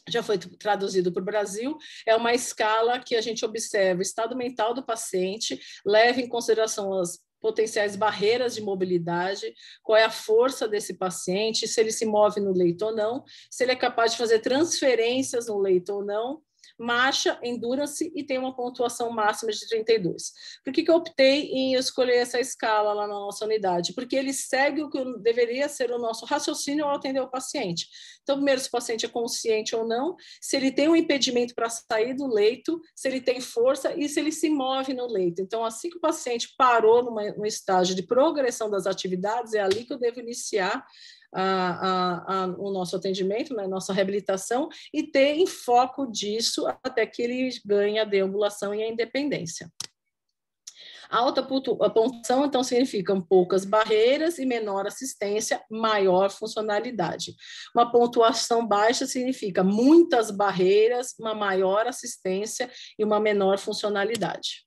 já foi traduzido para o Brasil, é uma escala que a gente observa o estado mental do paciente, leva em consideração as potenciais barreiras de mobilidade, qual é a força desse paciente, se ele se move no leito ou não, se ele é capaz de fazer transferências no leito ou não, marcha, endurance e tem uma pontuação máxima de 32. Por que eu optei em escolher essa escala lá na nossa unidade? Porque ele segue o que deveria ser o nosso raciocínio ao atender o paciente. Então, primeiro, se o paciente é consciente ou não, se ele tem um impedimento para sair do leito, se ele tem força e se ele se move no leito. Então, assim que o paciente parou num estágio de progressão das atividades, é ali que eu devo iniciar o nosso atendimento, né, nossa reabilitação, e ter em foco disso até que ele ganhe a deambulação e a independência. Alta pontuação, então, significam poucas barreiras e menor assistência, maior funcionalidade. Uma pontuação baixa significa muitas barreiras, uma maior assistência e uma menor funcionalidade.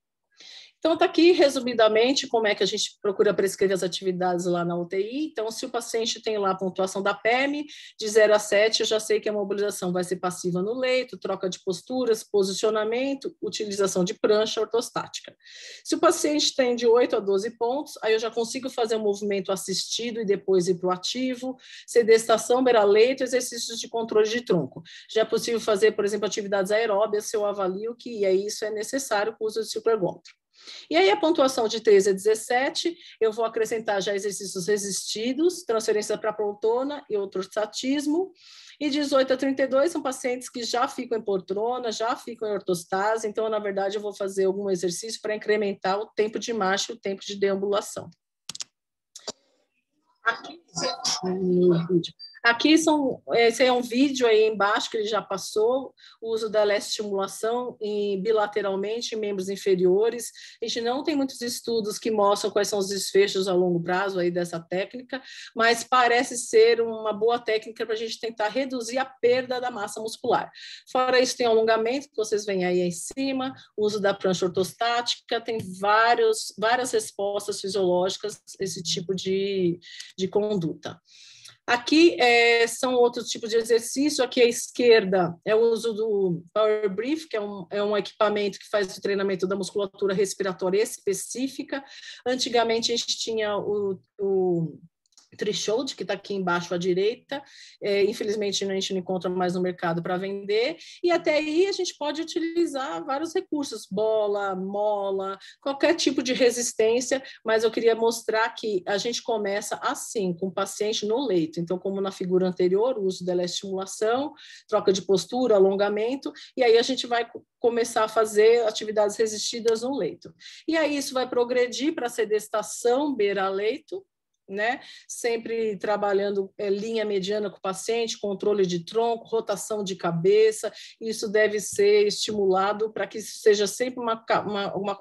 Então, está aqui, resumidamente, como é que a gente procura prescrever as atividades lá na UTI. Então, se o paciente tem lá a pontuação da PEM, de 0 a 7, eu já sei que a mobilização vai ser passiva no leito, troca de posturas, posicionamento, utilização de prancha ortostática. Se o paciente tem de 8 a 12 pontos, aí eu já consigo fazer um movimento assistido e depois ir para o ativo, sedestação, beira-leito, exercícios de controle de tronco. Já é possível fazer, por exemplo, atividades aeróbias, se eu avalio que isso é necessário com o uso do cicloergômetro. E aí a pontuação de 13 a 17, eu vou acrescentar já exercícios resistidos, transferência para poltrona e ortostatismo. E 18 a 32 são pacientes que já ficam em poltrona, já ficam em ortostase, então, na verdade, eu vou fazer algum exercício para incrementar o tempo de marcha e o tempo de deambulação. Aqui esse é um vídeo aí embaixo que ele já passou, o uso da estimulação bilateralmente em membros inferiores. A gente não tem muitos estudos que mostram quais são os desfechos a longo prazo aí dessa técnica, mas parece ser uma boa técnica para a gente tentar reduzir a perda da massa muscular. Fora isso, tem alongamento, que vocês veem aí em cima, o uso da prancha ortostática, tem várias respostas fisiológicas a esse tipo de conduta. Aqui são outros tipos de exercício. Aqui à esquerda é o uso do Power Brief, que é um equipamento que faz o treinamento da musculatura respiratória específica. Antigamente a gente tinha o Threshold, que está aqui embaixo à direita, infelizmente a gente não encontra mais no mercado para vender, e até aí a gente pode utilizar vários recursos, bola, mola, qualquer tipo de resistência, mas eu queria mostrar que a gente começa assim, com o paciente no leito, então como na figura anterior, o uso da estimulação, troca de postura, alongamento, e aí a gente vai começar a fazer atividades resistidas no leito. E aí isso vai progredir para a sedestação beira-leito, né? Sempre trabalhando linha mediana com o paciente, controle de tronco, rotação de cabeça, isso deve ser estimulado para que isso seja sempre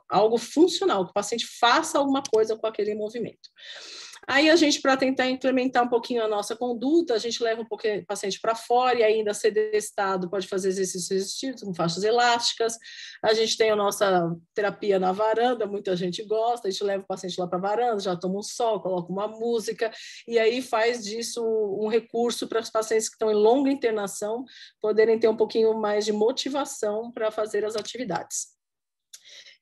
algo funcional, que o paciente faça alguma coisa com aquele movimento. Aí a gente, para tentar implementar um pouquinho a nossa conduta, a gente leva um pouquinho o paciente para fora e ainda sedestado pode fazer exercícios resistidos com faixas elásticas. A gente tem a nossa terapia na varanda, muita gente gosta, a gente leva o paciente lá para a varanda, já toma um sol, coloca uma música e aí faz disso um recurso para os pacientes que estão em longa internação poderem ter um pouquinho mais de motivação para fazer as atividades.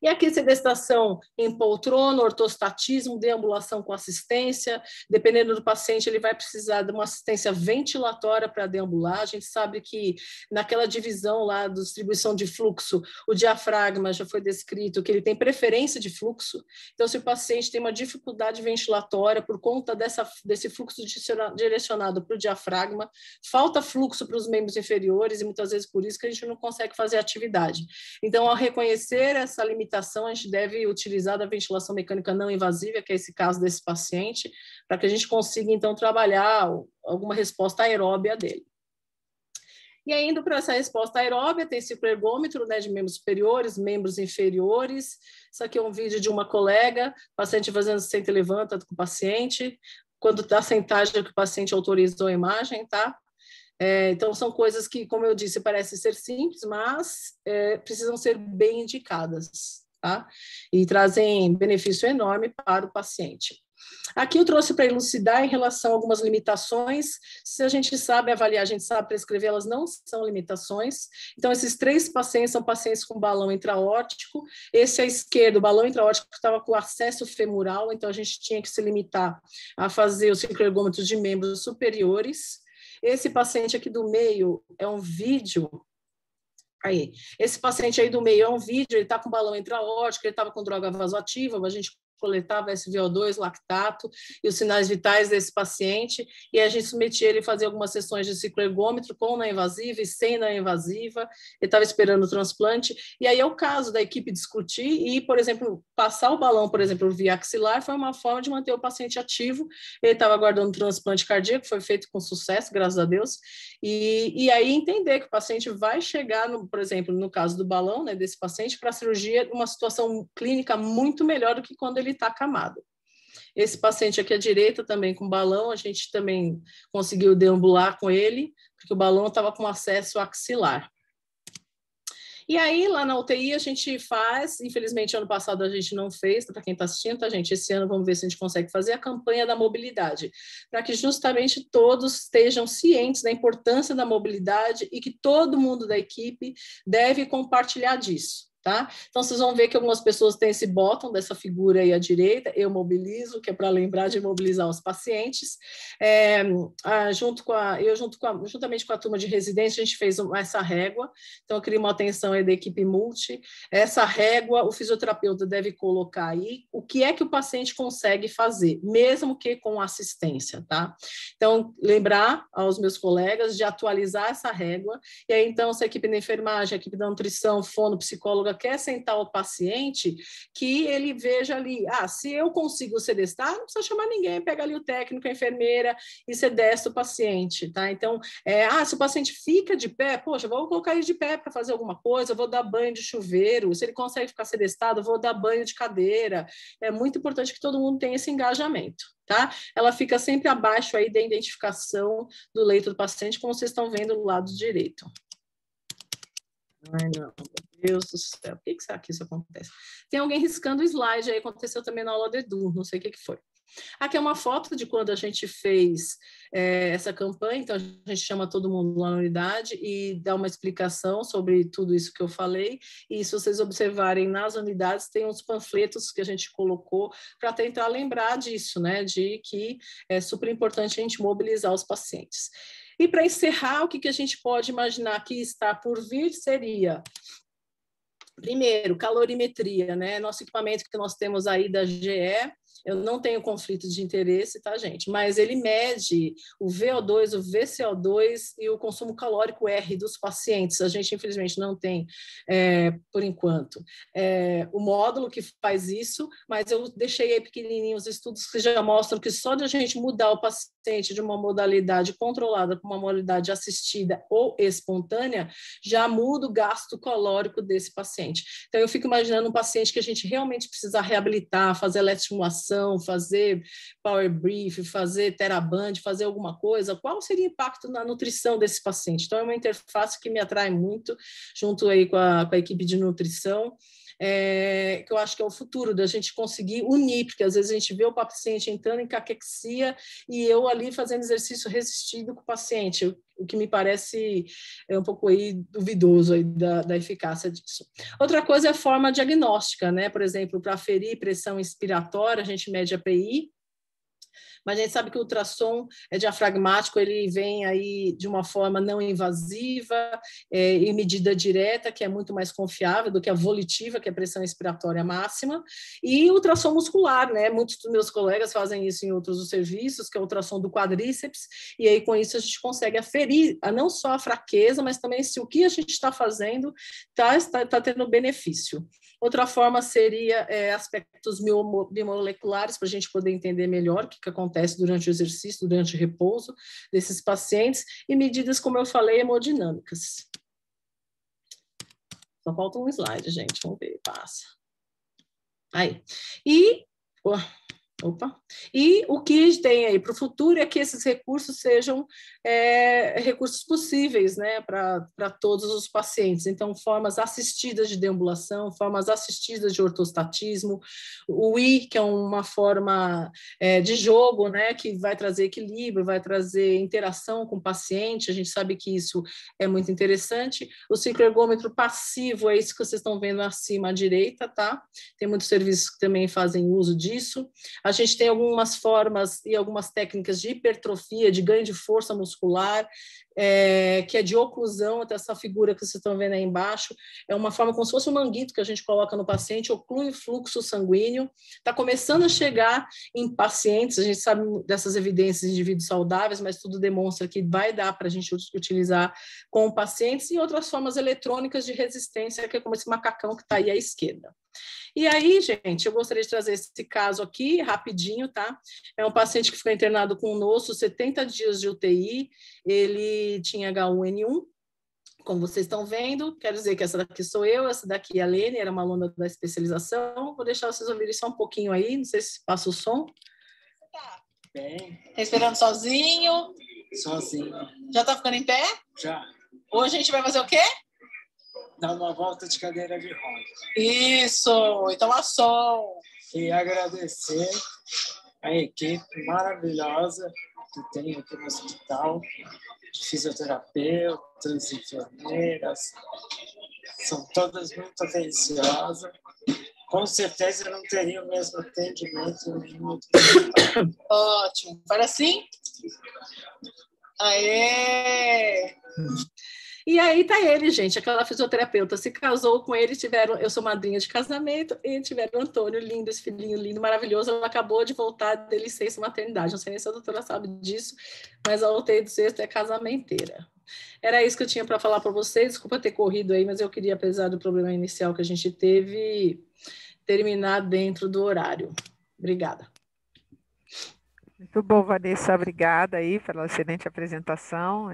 E aqui, sedestação em poltrona, ortostatismo, deambulação com assistência. Dependendo do paciente, ele vai precisar de uma assistência ventilatória para deambular. A gente sabe que naquela divisão lá da distribuição de fluxo, o diafragma já foi descrito que ele tem preferência de fluxo. Então, se o paciente tem uma dificuldade ventilatória por conta desse fluxo direcionado para o diafragma, falta fluxo para os membros inferiores e muitas vezes por isso que a gente não consegue fazer atividade. Então, ao reconhecer essa limitação, a gente deve utilizar da ventilação mecânica não invasiva, que é esse caso desse paciente, para que a gente consiga, então, trabalhar alguma resposta aeróbia dele. E aí, indo para essa resposta aeróbia, tem cicloergômetro, né, de membros superiores, membros inferiores. Isso aqui é um vídeo de uma colega, paciente fazendo senta e levanta com o paciente, quando está sentagem que o paciente autorizou a imagem, tá? Então, são coisas que, como eu disse, parecem ser simples, mas precisam ser bem indicadas, tá? E trazem benefício enorme para o paciente. Aqui eu trouxe para elucidar em relação a algumas limitações. Se a gente sabe avaliar, a gente sabe prescrever, elas não são limitações. Então, esses 3 pacientes são pacientes com balão intraórtico. Esse à esquerda, o balão intraórtico estava com acesso femoral, então a gente tinha que se limitar a fazer o cicloergômetro de membros superiores. Esse paciente aqui do meio é um vídeo. Esse paciente aí do meio é um vídeo, ele está com balão intraórtico, ele estava com droga vasoativa, a gente coletava SVO2, lactato e os sinais vitais desse paciente, e a gente submetia ele a fazer algumas sessões de cicloergômetro com não invasiva e sem não invasiva. Ele estava esperando o transplante, e aí é o caso da equipe discutir e, por exemplo, passar o balão, por exemplo, via axilar, foi uma forma de manter o paciente ativo. Ele estava aguardando um transplante cardíaco, foi feito com sucesso, graças a Deus, e aí entender que o paciente vai chegar, por exemplo, no caso do balão, né, desse paciente, para a cirurgia, uma situação clínica muito melhor do que quando ele está acamado. Esse paciente aqui à direita, também com balão, a gente também conseguiu deambular com ele, porque o balão estava com acesso axilar. E aí, lá na UTI, a gente faz, infelizmente, ano passado a gente não fez, para quem está assistindo, tá, gente? Esse ano vamos ver se a gente consegue fazer a campanha da mobilidade, para que justamente todos estejam cientes da importância da mobilidade e que todo mundo da equipe deve compartilhar disso. Tá? Então, vocês vão ver que algumas pessoas têm esse botão dessa figura aí à direita, eu mobilizo, que é para lembrar de mobilizar os pacientes. Juntamente com a turma de residência, a gente fez essa régua, então eu criei uma atenção aí da equipe multi. Essa régua, o fisioterapeuta deve colocar aí o que é que o paciente consegue fazer, mesmo que com assistência, tá? Então, lembrar aos meus colegas de atualizar essa régua, e aí, então, se a equipe da enfermagem, a equipe da nutrição, fono, psicóloga, quer sentar o paciente, que ele veja ali, se eu consigo sedestar, não precisa chamar ninguém, pega ali o técnico, a enfermeira e sedesta o paciente, tá? Então, se o paciente fica de pé, poxa, vou colocar ele de pé para fazer alguma coisa, vou dar banho de chuveiro, se ele consegue ficar sedestado, vou dar banho de cadeira. É muito importante que todo mundo tenha esse engajamento, tá? Ela fica sempre abaixo aí da identificação do leito do paciente, como vocês estão vendo do lado direito. Ai, não, meu Deus do céu, por que será que isso acontece? Tem alguém riscando o slide aí, aconteceu também na aula do Edu, não sei o que foi. Aqui é uma foto de quando a gente fez essa campanha, então a gente chama todo mundo lá na unidade e dá uma explicação sobre tudo isso que eu falei, e se vocês observarem nas unidades, tem uns panfletos que a gente colocou para tentar lembrar disso, né, de que é super importante a gente mobilizar os pacientes. E para encerrar, o que a gente pode imaginar que está por vir seria, primeiro, calorimetria, né? Nosso equipamento que nós temos aí da GE, eu não tenho conflito de interesse, tá, gente? Mas ele mede o VO2, o VCO2 e o consumo calórico R dos pacientes. A gente, infelizmente, não tem, por enquanto, o módulo que faz isso, mas eu deixei aí pequenininho os estudos que já mostram que só de a gente mudar o paciente de uma modalidade controlada para uma modalidade assistida ou espontânea, já muda o gasto calórico desse paciente. Então, eu fico imaginando um paciente que a gente realmente precisa reabilitar, fazer eletroestimulação, fazer power brief, fazer TheraBand, fazer alguma coisa, qual seria o impacto na nutrição desse paciente? Então, é uma interface que me atrai muito, junto aí com a equipe de nutrição, que eu acho que é o futuro da gente conseguir unir, porque às vezes a gente vê o paciente entrando em caquexia e eu ali fazendo exercício resistido com o paciente, o que me parece um pouco aí duvidoso aí da eficácia disso. Outra coisa é a forma diagnóstica, né? Por exemplo, para aferir pressão inspiratória, a gente mede a PI, mas a gente sabe que o ultrassom diafragmático, ele vem aí de uma forma não invasiva e medida direta, que é muito mais confiável do que a volitiva, que é a pressão expiratória máxima, e o ultrassom muscular, né? Muitos dos meus colegas fazem isso em outros serviços, que é o ultrassom do quadríceps, e aí com isso a gente consegue aferir não só a fraqueza, mas também se o que a gente está fazendo está tendo benefício. Outra forma seria aspectos biomoleculares, para a gente poder entender melhor o que acontece durante o exercício, durante o repouso desses pacientes, e medidas, como eu falei, hemodinâmicas. Só falta um slide, gente, vamos ver, passa. Aí. E o que tem aí para o futuro é que esses recursos sejam recursos possíveis, né, para todos os pacientes. Então, formas assistidas de deambulação, formas assistidas de ortostatismo, o I, que é uma forma de jogo, né, que vai trazer equilíbrio, vai trazer interação com o paciente, a gente sabe que isso é muito interessante. O cicloergômetro passivo é isso que vocês estão vendo acima à direita, tá? Tem muitos serviços que também fazem uso disso. A A gente tem algumas formas e algumas técnicas de hipertrofia, de ganho de força muscular, que é de oclusão, até essa figura que vocês estão vendo aí embaixo, é uma forma como se fosse um manguito que a gente coloca no paciente, oclui o fluxo sanguíneo, está começando a chegar em pacientes, a gente sabe dessas evidências de indivíduos saudáveis, mas tudo demonstra que vai dar para a gente utilizar com pacientes, e outras formas eletrônicas de resistência, que é como esse macacão que está aí à esquerda. E aí, gente, eu gostaria de trazer esse caso aqui, rapidinho, tá? É um paciente que ficou internado conosco, 70 dias de UTI, ele tinha H1N1, como vocês estão vendo, quero dizer que essa daqui sou eu, essa daqui é a Lene, era uma aluna da especialização, vou deixar vocês ouvirem só um pouquinho aí, não sei se passa o som. Tá. Bem. Respirando sozinho? Sozinho. Já tá ficando em pé? Já. Hoje a gente vai fazer o quê? Dar uma volta de cadeira de rodas. Isso, então ação. E agradecer a equipe maravilhosa que tem aqui no hospital, de fisioterapeutas, enfermeiras, são todas muito atenciosas. Com certeza eu não teria o mesmo atendimento em outro hospital. Ótimo. Para assim? Aê! E aí tá ele, gente, aquela fisioterapeuta se casou com ele, eu sou madrinha de casamento, e tiveram o Antônio, lindo, esse filhinho lindo, maravilhoso. Ela acabou de voltar de licença maternidade, não sei nem se a doutora sabe disso, mas a UTI do sexto é casamenteira. Era isso que eu tinha para falar para vocês, desculpa ter corrido aí, mas eu queria, apesar do problema inicial que a gente teve, terminar dentro do horário. Obrigada. Muito bom, Vanessa, obrigada aí pela excelente apresentação.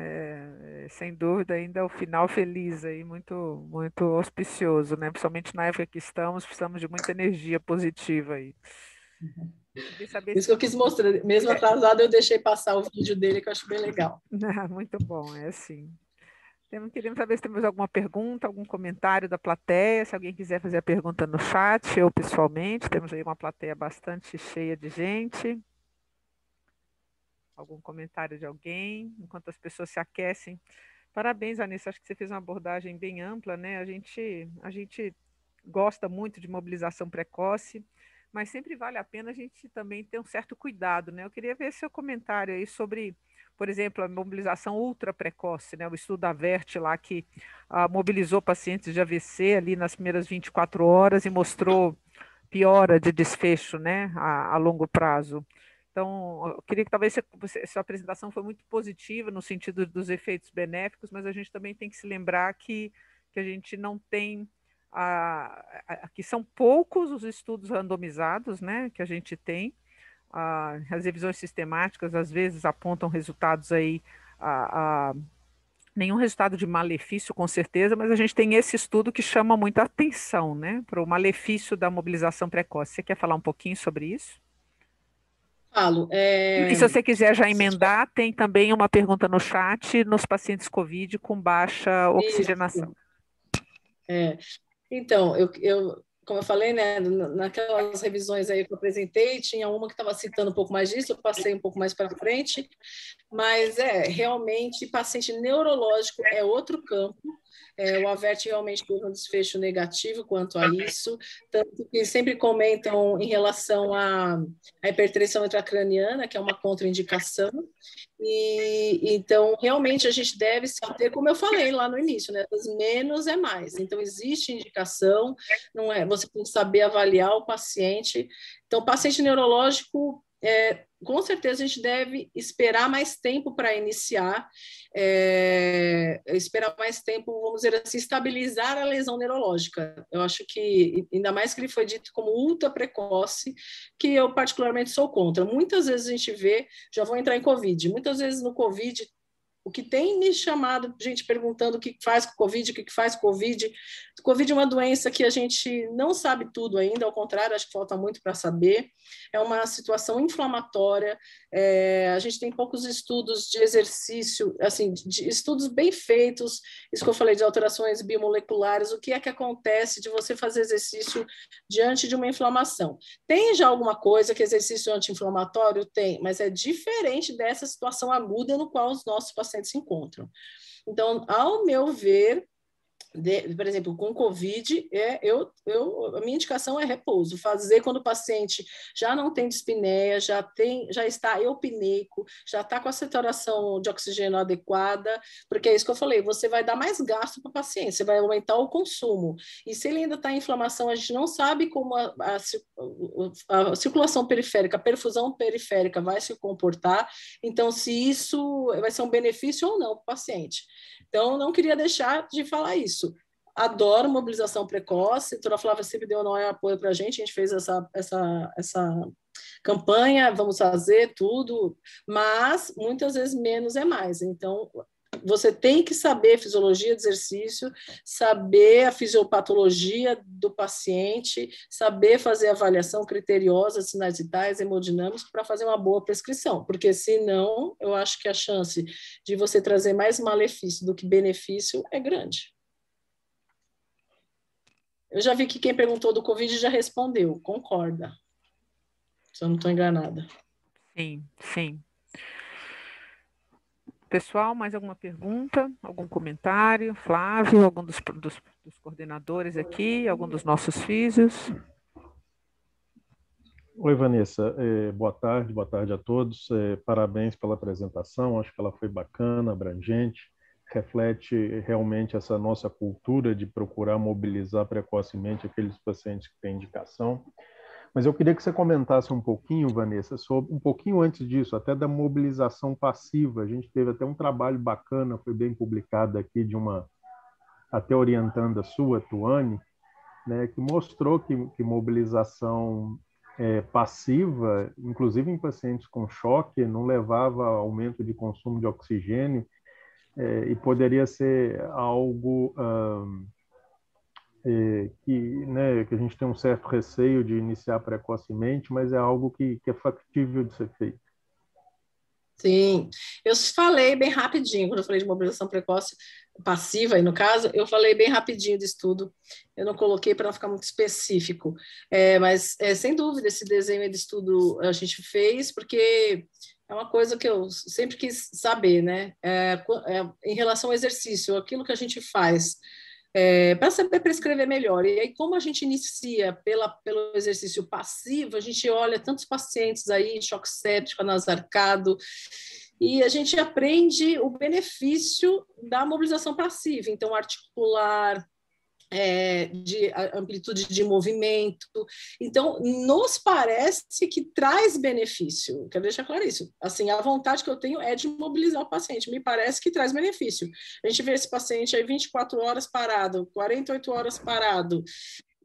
Sem dúvida, ainda o final feliz aí, muito, muito auspicioso, né? Principalmente na época que estamos, precisamos de muita energia positiva aí. Isso que eu quis mostrar, mesmo atrasado, eu deixei passar o vídeo dele, que eu acho bem legal. Muito bom, é assim. Queremos saber se temos alguma pergunta, algum comentário da plateia, se alguém quiser fazer a pergunta no chat ou pessoalmente, temos aí uma plateia bastante cheia de gente. Algum comentário de alguém, enquanto as pessoas se aquecem. Parabéns, Anissa, acho que você fez uma abordagem bem ampla, né? A gente gosta muito de mobilização precoce, mas sempre vale a pena a gente também ter um certo cuidado, né? Eu queria ver seu comentário aí sobre, por exemplo, a mobilização ultra precoce, né? O estudo da VERT lá que mobilizou pacientes de AVC ali nas primeiras 24 horas e mostrou piora de desfecho, né? A longo prazo. Então, eu queria que talvez sua apresentação foi muito positiva no sentido dos efeitos benéficos, mas a gente também tem que se lembrar que a gente não tem, que são poucos os estudos randomizados, né, que a gente tem. As revisões sistemáticas às vezes apontam resultados aí, nenhum resultado de malefício com certeza, mas a gente tem esse estudo que chama muita atenção, né, para o malefício da mobilização precoce. Você quer falar um pouquinho sobre isso? Falo. E se você quiser já emendar, tem também uma pergunta no chat nos pacientes COVID com baixa oxigenação. Então, como eu falei, né, naquelas revisões aí que eu apresentei, tinha uma que estava citando um pouco mais disso, eu passei um pouco mais para frente, mas realmente paciente neurológico é outro campo. O AVERT realmente teve um desfecho negativo quanto a isso, tanto que sempre comentam em relação à hipertensão intracraniana, que é uma contraindicação, e então realmente a gente deve se ter, como eu falei lá no início, né, menos é mais. Então existe indicação, não é? Você tem que saber avaliar o paciente. Então, paciente neurológico, com certeza a gente deve esperar mais tempo para iniciar, esperar mais tempo, vamos dizer assim, estabilizar a lesão neurológica. Eu acho que, ainda mais que ele foi dito como ultra precoce, que eu particularmente sou contra. Muitas vezes a gente vê, já vou entrar em COVID, muitas vezes no COVID, o que tem me chamado, gente perguntando o que faz com Covid, o que faz com Covid. Covid é uma doença que a gente não sabe tudo ainda, ao contrário, acho que falta muito para saber. É uma situação inflamatória, a gente tem poucos estudos de exercício, assim, de estudos bem feitos, isso que eu falei de alterações biomoleculares, o que é que acontece de você fazer exercício diante de uma inflamação. Tem já alguma coisa que exercício anti-inflamatório? Tem, mas é diferente dessa situação aguda no qual os nossos pacientes se encontram. Então, ao meu ver, por exemplo, com Covid, a minha indicação é repouso, fazer quando o paciente já não tem dispneia, já está eupneico, já está com a saturação de oxigênio adequada, porque é isso que eu falei, você vai dar mais gasto para o paciente, você vai aumentar o consumo, e se ele ainda está em inflamação, a gente não sabe como a circulação periférica, a perfusão periférica vai se comportar, então se isso vai ser um benefício ou não para o paciente. Então, não queria deixar de falar isso. Adoro mobilização precoce, a doutora Flávia sempre deu apoio para a gente fez essa campanha, vamos fazer tudo, mas muitas vezes menos é mais. Então, você tem que saber fisiologia de exercício, saber a fisiopatologia do paciente, saber fazer avaliação criteriosa, sinais vitais, hemodinâmicos, para fazer uma boa prescrição, porque senão eu acho que a chance de você trazer mais malefício do que benefício é grande. Eu já vi que quem perguntou do Covid já respondeu, concorda, se eu não estou enganada. Sim, sim. Pessoal, mais alguma pergunta? Algum comentário? Flávio, algum dos coordenadores aqui? Algum dos nossos físios? Oi, Vanessa. Boa tarde a todos. Parabéns pela apresentação, acho que ela foi bacana, abrangente, reflete realmente essa nossa cultura de procurar mobilizar precocemente aqueles pacientes que têm indicação. Mas eu queria que você comentasse um pouquinho, Vanessa, sobre um pouquinho antes disso, até da mobilização passiva. A gente teve até um trabalho bacana, foi bem publicado aqui, até orientando a sua, Tuane, né, que mostrou que mobilização passiva, inclusive em pacientes com choque, não levava a aumento de consumo de oxigênio e poderia ser algo que a gente tem um certo receio de iniciar precocemente, mas é algo que é factível de ser feito. Sim, eu falei bem rapidinho, quando eu falei de mobilização precoce passiva, aí no caso, eu falei bem rapidinho do estudo, eu não coloquei para não ficar muito específico, mas sem dúvida esse desenho de estudo a gente fez, porque é uma coisa que eu sempre quis saber, né? Em relação ao exercício, aquilo que a gente faz, para saber prescrever melhor. E aí, como a gente inicia pelo exercício passivo, a gente olha tantos pacientes aí, choque séptico, anasarcado, e a gente aprende o benefício da mobilização passiva, então articular, de amplitude de movimento. Então, nos parece que traz benefício. Quero deixar claro isso. Assim, a vontade que eu tenho é de mobilizar o paciente. Me parece que traz benefício. A gente vê esse paciente aí 24 horas parado, 48 horas parado.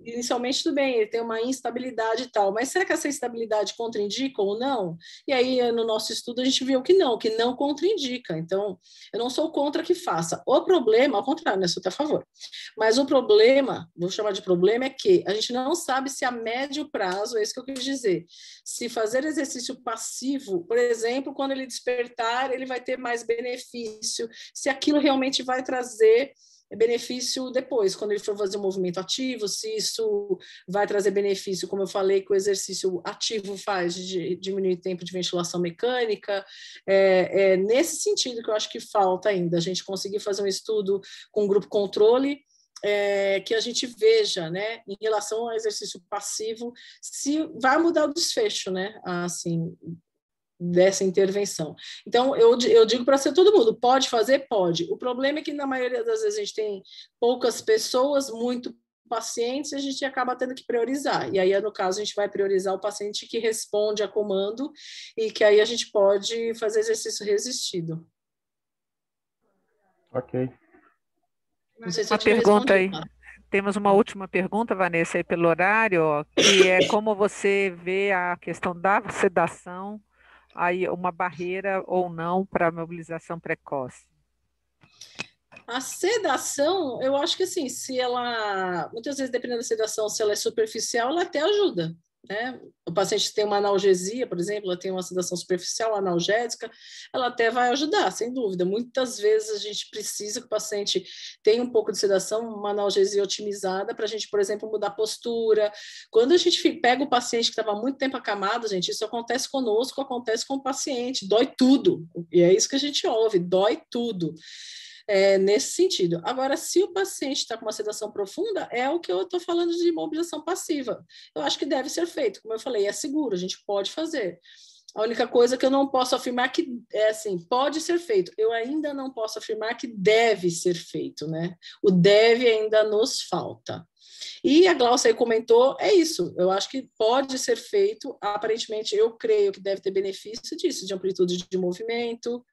Inicialmente, tudo bem, ele tem uma instabilidade e tal, mas será que essa instabilidade contraindica ou não? E aí, no nosso estudo, a gente viu que não contraindica. Então, eu não sou contra que faça. O problema, ao contrário, né, sou até a favor. Mas o problema, vou chamar de problema, é que a gente não sabe se a médio prazo, é isso que eu quis dizer, se fazer exercício passivo, por exemplo, quando ele despertar, ele vai ter mais benefício, se aquilo realmente vai trazer benefício depois, quando ele for fazer um movimento ativo, se isso vai trazer benefício, como eu falei, que o exercício ativo faz, de diminuir o tempo de ventilação mecânica, nesse sentido que eu acho que falta ainda, a gente conseguir fazer um estudo com grupo controle, que a gente veja, né, em relação ao exercício passivo, se vai mudar o desfecho, né, assim, dessa intervenção. Então, eu digo para ser todo mundo, pode fazer? Pode. O problema é que, na maioria das vezes, a gente tem poucas pessoas, muito pacientes, e a gente acaba tendo que priorizar. E aí, no caso, a gente vai priorizar o paciente que responde a comando e que aí a gente pode fazer exercício resistido. Ok. Não sei se Uma eu tinha pergunta aí. respondido. Temos uma última pergunta, Vanessa, aí pelo horário, ó, que é como você vê a questão da sedação, aí uma barreira ou não para a mobilização precoce. A sedação, eu acho que assim, se ela, muitas vezes, dependendo da sedação, se ela é superficial, ela até ajuda, né? O paciente tem uma analgesia, por exemplo, ela tem uma sedação superficial analgésica, ela até vai ajudar, sem dúvida. Muitas vezes a gente precisa que o paciente tenha um pouco de sedação, uma analgesia otimizada, para a gente, por exemplo, mudar a postura. Quando a gente pega o paciente que estava muito tempo acamado, gente, isso acontece conosco, acontece com o paciente, dói tudo. E é isso que a gente ouve, dói tudo. nesse sentido. Agora, se o paciente está com uma sedação profunda, é o que eu estou falando de imobilização passiva. Eu acho que deve ser feito, como eu falei, é seguro, a gente pode fazer. A única coisa que eu não posso afirmar que é assim, pode ser feito. Eu ainda não posso afirmar que deve ser feito, né? O deve ainda nos falta. E a Glaucia aí comentou, é isso, eu acho que pode ser feito, aparentemente eu creio que deve ter benefício disso, de amplitude de movimento,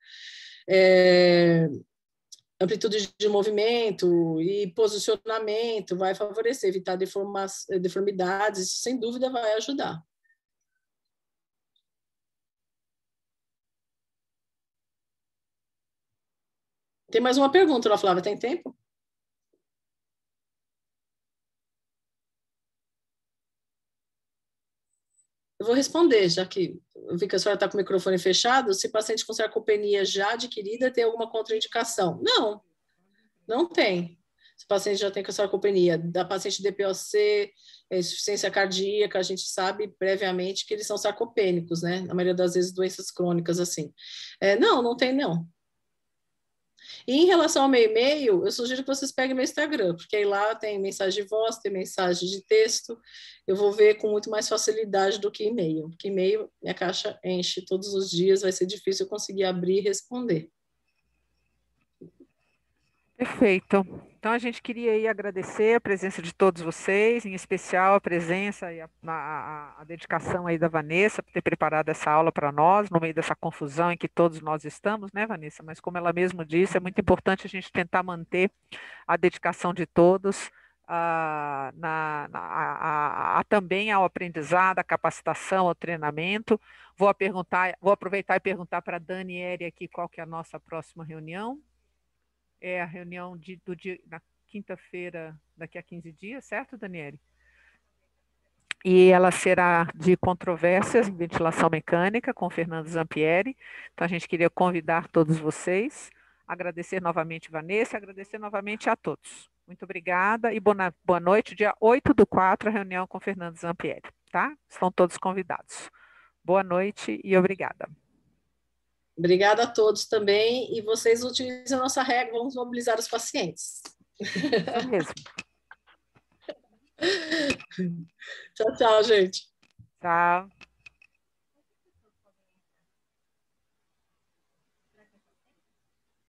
amplitude de movimento e posicionamento, vai favorecer, evitar deformidades, isso sem dúvida vai ajudar. Tem mais uma pergunta, Ana Flávia, tem tempo? Eu vou responder, já que eu vi que a senhora está com o microfone fechado, se paciente com sarcopenia já adquirida tem alguma contraindicação? Não, não tem. Se o paciente já tem com sarcopenia, da paciente DPOC, insuficiência cardíaca, a gente sabe previamente que eles são sarcopênicos, né? Na maioria das vezes, doenças crônicas, assim. Não, não tem, não. E em relação ao meu e-mail, eu sugiro que vocês peguem meu Instagram, porque aí lá tem mensagem de voz, tem mensagem de texto, eu vou ver com muito mais facilidade do que e-mail, porque e-mail, minha caixa enche todos os dias, vai ser difícil eu conseguir abrir e responder. Perfeito. Então, a gente queria aí agradecer a presença de todos vocês, em especial a presença e a dedicação aí da Vanessa por ter preparado essa aula para nós, no meio dessa confusão em que todos nós estamos, né, Vanessa? Mas como ela mesma disse, é muito importante a gente tentar manter a dedicação de todos também ao aprendizado, à capacitação, ao treinamento. Vou aproveitar e perguntar para a Daniele aqui qual que é a nossa próxima reunião. É a reunião na quinta-feira, daqui a 15 dias, certo, Daniele? E ela será de controvérsias em ventilação mecânica, com Fernando Zampieri. Então, a gente queria convidar todos vocês, agradecer novamente, Vanessa, agradecer novamente a todos. Muito obrigada e boa noite. Dia 8/4, a reunião com Fernando Zampieri, tá? Estão todos convidados. Boa noite e obrigada. Obrigada a todos também, e vocês utilizem a nossa regra, vamos mobilizar os pacientes. Isso mesmo. Tchau, tchau, gente. Tchau.